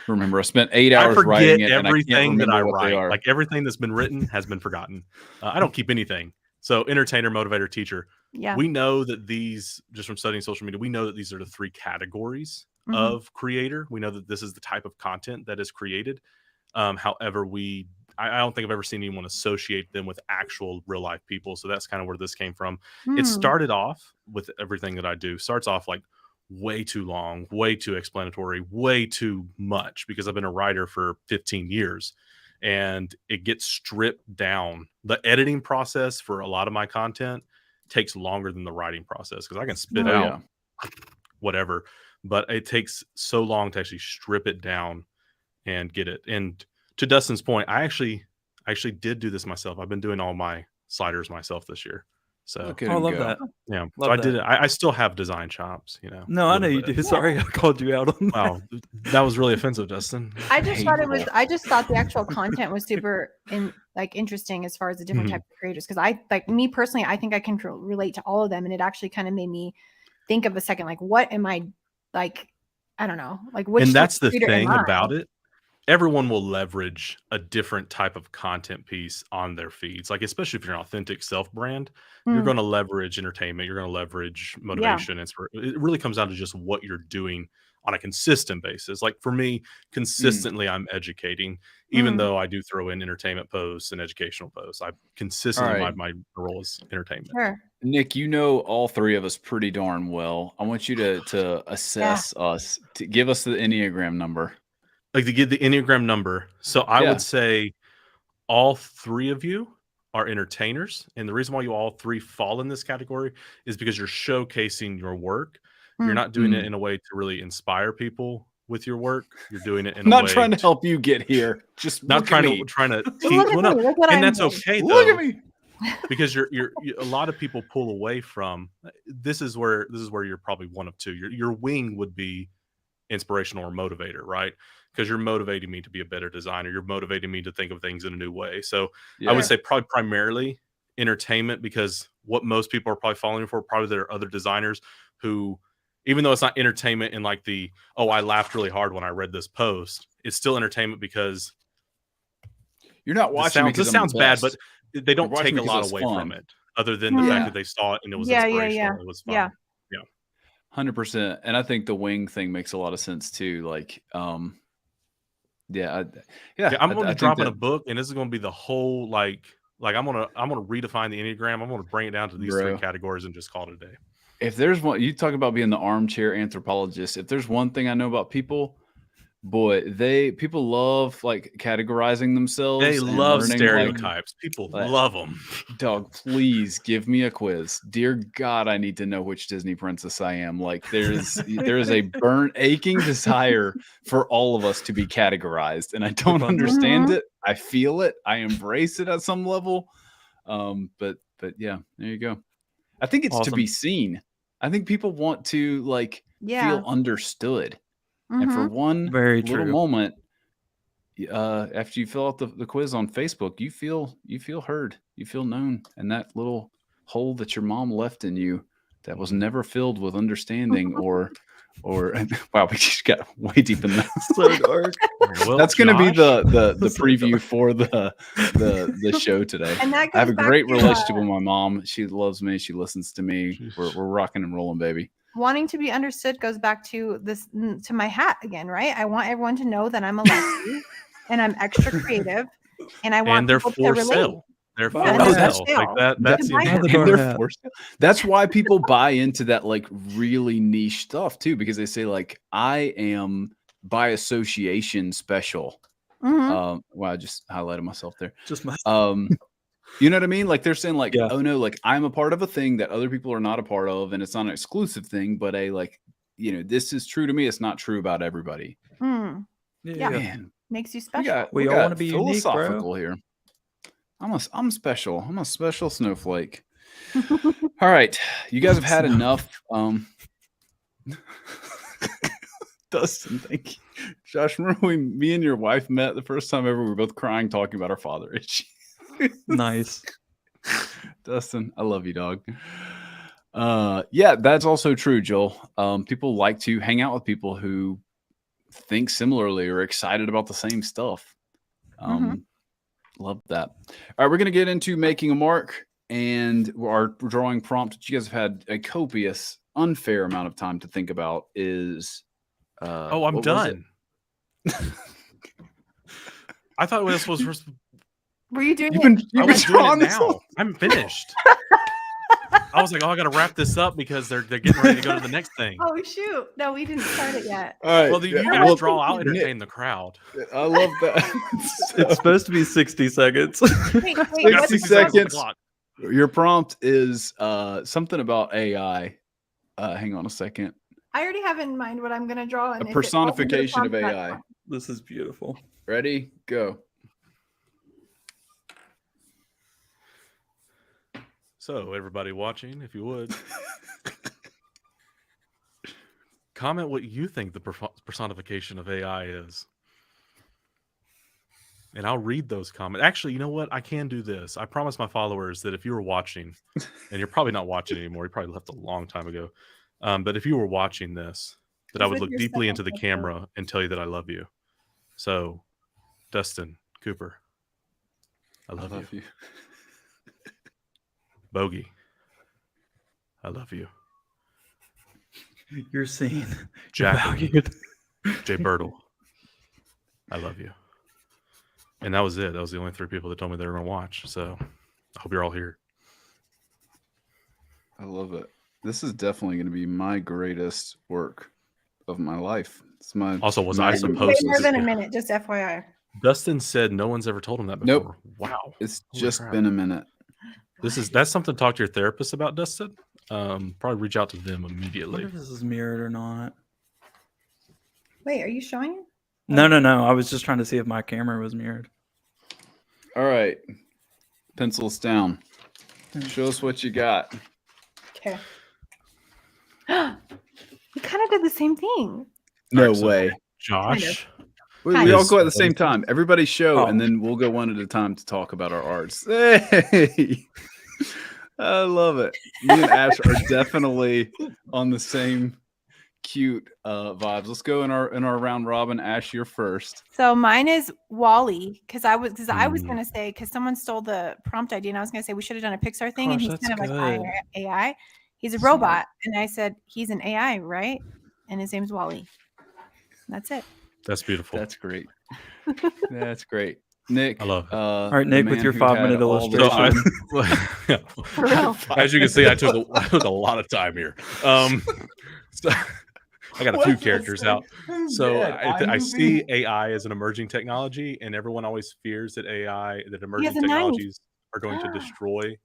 Remember, I spent 8 hours writing it, everything and that I write. Like everything that's been written has been forgotten. I don't keep anything. So entertainer, motivator, teacher. Yeah. We know that these, just from studying social media, we know that these are the 3 categories of creator. We know that this is the type of content that is created. However, I don't think I've ever seen anyone associate them with actual real life people. So that's kind of where this came from. It started off with everything that I do. Starts off like way too long, way too explanatory, way too much, because I've been a writer for 15 years and it gets stripped down. The editing process for a lot of my content takes longer than the writing process, because I can spit out whatever, but it takes so long to actually strip it down and get it. And to Dustin's point, I actually did do this myself. I've been doing all my sliders myself this year. So I love that. Yeah. So I did it. I still have design chops, No, I know you do. Sorry, I called you out on that. Wow. That was really offensive, Dustin. I just thought the actual content was super interesting as far as the different types of creators. Because me personally, I think I can relate to all of them. And it actually kind of made me think of a second, like, what am I like? I don't know. Like, which, and that's the thing about it. Everyone will leverage a different type of content piece on their feeds. Like, especially if you're an authentic self brand, you're going to leverage entertainment. You're going to leverage motivation. It really comes down to just what you're doing on a consistent basis. Like for me, consistently, I'm educating, even though I do throw in entertainment posts and educational posts. I consistently, my role is entertainment. Sure. Nik, all 3 of us pretty darn well. I want you to assess us, to give us the Enneagram number. Like to get the Enneagram number. So I would say all 3 of you are entertainers. And the reason why you all 3 fall in this category is because you're showcasing your work. You're not doing it in a way to really inspire people with your work. You're doing it in a way. Not trying to help you get here. Just not trying to teach. And that's okay though. Look at me. Because you're a lot of people pull away from this is where you're probably one of 2. Your wing would be inspirational or motivator, right? Because you're motivating me to be a better designer. You're motivating me to think of things in a new way. So I would say probably primarily entertainment, because what most people are probably following for, probably there are other designers who, even though it's not entertainment in like I laughed really hard when I read this post, it's still entertainment because you're not watching. This sounds bad, but they don't take a lot away from it, other than the fact that they saw it and it was inspirational. It was fun. Yeah. 100%. And I think the wing thing makes a lot of sense too. Like, Yeah, I'm going to be think dropping that- a book, and this is going to be the whole like I'm gonna redefine the Enneagram. I'm gonna bring it down to these Bro. 3 categories and just call it a day. If there's one, you talk about being the armchair anthropologist. If there's one thing I know about people, boy, people love like categorizing themselves. They and love learning, stereotypes. People love them. Dog, please give me a quiz. Dear God, I need to know which Disney princess I am. Like there is a aching desire for all of us to be categorized, and I don't understand it. I feel it. I embrace it at some level. But yeah, there you go. I think it's to be seen. I think people want to like feel understood. And for one little moment, after you fill out the quiz on Facebook, you feel heard, you feel known, and that little hole that your mom left in you that was never filled with understanding or wow, we just got way deep in that. So dark. Well, that's going to be the So preview for the show today. And that I have goes a back great to, relationship with my mom. She loves me. She listens to me. We're rocking and rolling, baby. Wanting to be understood goes back to this, to my hat again, right? I want everyone to know that I'm a lefty and I'm extra creative, and I want they're people to for relate. sale. They're for Yeah, they're sale. for Like sale. that's You can buy And them. they're forced to. That's why people buy into that like really niche stuff too, because they say like I am by association special. Mhm. Wow, I just highlighted myself there. Just my You know what I mean? Like they're saying like, Yeah. oh no, like I'm a part of a thing that other people are not a part of, and it's not an exclusive thing, but this is true to me. It's not true about everybody. Mm. Yeah. Man, Makes you special. We all got wanna be unique, bro. philosophical here. I'm special. I'm a special snowflake. All right, you guys have had enough. Dustin, thank you. Josh, remember when me and your wife met the first time ever? We were both crying, talking about our father issues. Nice. Dustin, I love you, dog. Yeah, that's also true, Joel. People like to hang out with people who think similarly or excited about the same stuff. Love that. All right, we're going to get into making a mark and our drawing prompt that you guys have had a copious, unfair amount of time to think about is... I'm done. I thought this was first. Were you doing You've been doing it drawing this now. I'm finished. I was like, I got to wrap this up because they're getting ready to go to the next thing. Oh shoot! No, we didn't start it yet. All right. Well, you guys draw. I'll entertain the crowd. I love that. It's supposed to be 60 seconds. Wait, 60 seconds. Clock. Your prompt is something about AI. Hang on a second. I already have in mind what I'm going to draw. And A personification of AI. This is beautiful. Ready? Go. So, everybody watching, if you would, comment what you think the personification of AI is. And I'll read those comments. Actually, you know what? I can do this. I promise my followers that if you were watching, and you're probably not watching anymore, you probably left a long time ago. But if you were watching this, that I would look deeply into the camera and tell you that I love you. So, Dustin, Cooper, I love you. Bogey, I love you. You're seen. Jack, Jay Birtle, I love you. And that was it. That was the only 3 people that told me they were going to watch. So I hope you're all here. I love it. This is definitely going to be my greatest work of my life. It's my Also, was I Way supposed more to? than a minute, just FYI. Dustin said no one's ever told him that before. Nope. Wow. It's Holy just crap. been a minute. That's something to talk to your therapist about, Dustin. Probably reach out to them I wonder immediately. if this is mirrored or not. Wait, are you showing it? No. I was just trying to see if my camera was mirrored. All right. Pencils down. Show us what you got. Okay. We kind of did the same thing. No Alright, so way. Josh, We all go at the same time. Everybody show, and then we'll go one at a time to talk about our arts. Hey! I love it. Me and Ash are definitely on the same cute vibes. Let's go in our round robin. Ash, you're first. So mine is Wally because I was gonna say because someone stole the prompt idea and I was gonna say we should have done a Pixar thing and Gosh, he's that's kind of like good. AI. He's a Smart. robot and I said he's an AI, right? And his name's Wally. That's it. that's beautiful. That's great. That's great. Nik, I love it. All right, Nik, with your 5-minute illustration. For real. As you can see, I took a lot of time here. So I got a few characters out. So I see AI as an emerging technology, and everyone always fears that emerging a knife. technologies are going to destroy.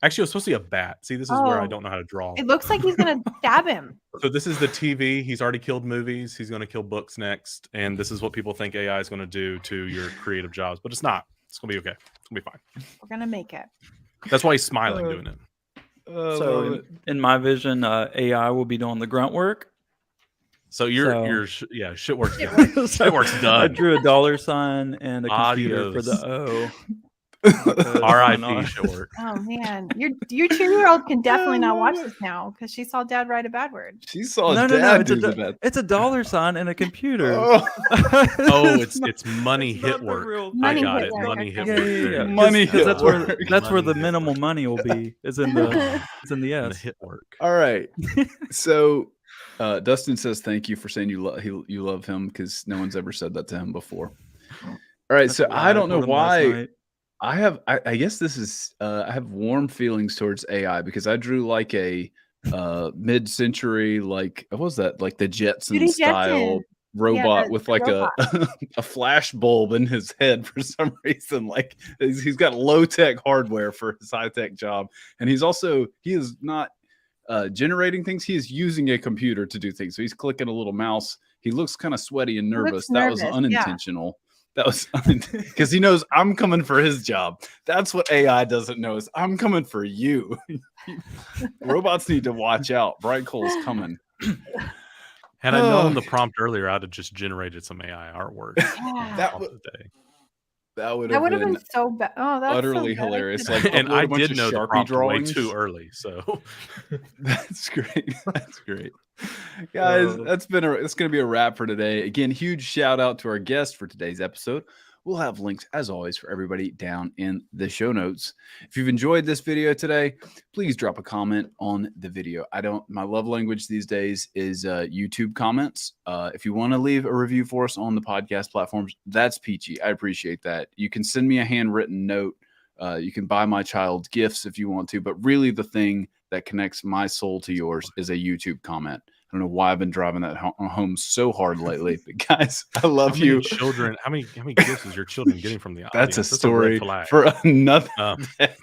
Actually, it was supposed to be a bat. See, this is where I don't know how to draw. It looks like he's gonna stab him. So this is the TV. He's already killed movies. He's going to kill books next. And this is what people think AI is going to do to your creative jobs. But it's not. It's going to be okay. It's going to be fine. We're gonna make it. That's why he's smiling doing it. So in my vision, AI will be doing the grunt work. So your shit work's Shit done. Shit work's I done. drew a $sign and a computer for Adios. the O. R.I.P. shit work. Oh man, your 2-year-old can definitely not watch this now because she saw Dad write a bad word. She saw No, Dad do it's the bad. it's a $sign and a computer. Oh, it's money It's hit not the work. real I thing. got it. Money Money hit hit work. work. Yeah. Money Because hit work. that's where the Money minimal money will be. Is in the it's in the and the S. hit work. All right. So Dustin says thank you for saying you love him because no one's ever said that to him before. All right. That's So what I don't know told him last why. night. I guess this is I have warm feelings towards AI because I drew like a mid-century, like what was that, like the Jetson Judy style Jetson. robot the with like robot. a flash bulb in his head for some reason. Like he's got low-tech hardware for his high-tech job, and he is not generating things. He is using a computer to do things. So he's clicking a little mouse. He looks kind of sweaty and nervous. That was nervous, yeah. unintentional. That was because he knows I'm coming for his job. That's what AI doesn't know is I'm coming for you. Robots need to watch out. Bright Coal's coming. Had I known the prompt earlier, I'd have just generated some AI artwork. Yeah. That off would the day. that would That have would have been been so bad. Oh, that's utterly so bad. hilarious. I Like, could've- And upload a I bunch did of know the Sharpie prompt way drawings. too early. So That's great. That's great. Guys, it's going to be a wrap for today. Again, huge shout out to our guest for today's episode. We'll have links, as always, for everybody down in the show notes. If you've enjoyed this video today, please drop a comment on the video. My love language these days is YouTube comments. If you want to leave a review for us on the podcast platforms, that's peachy. I appreciate that. You can send me a handwritten note. You can buy my child gifts if you want to, but really the thing that connects my soul to yours is a YouTube comment. I don't know why I've been driving that home so hard lately, but guys, I love you. Children, how many gifts is your children getting from the audience? That's a story red flag. for another day.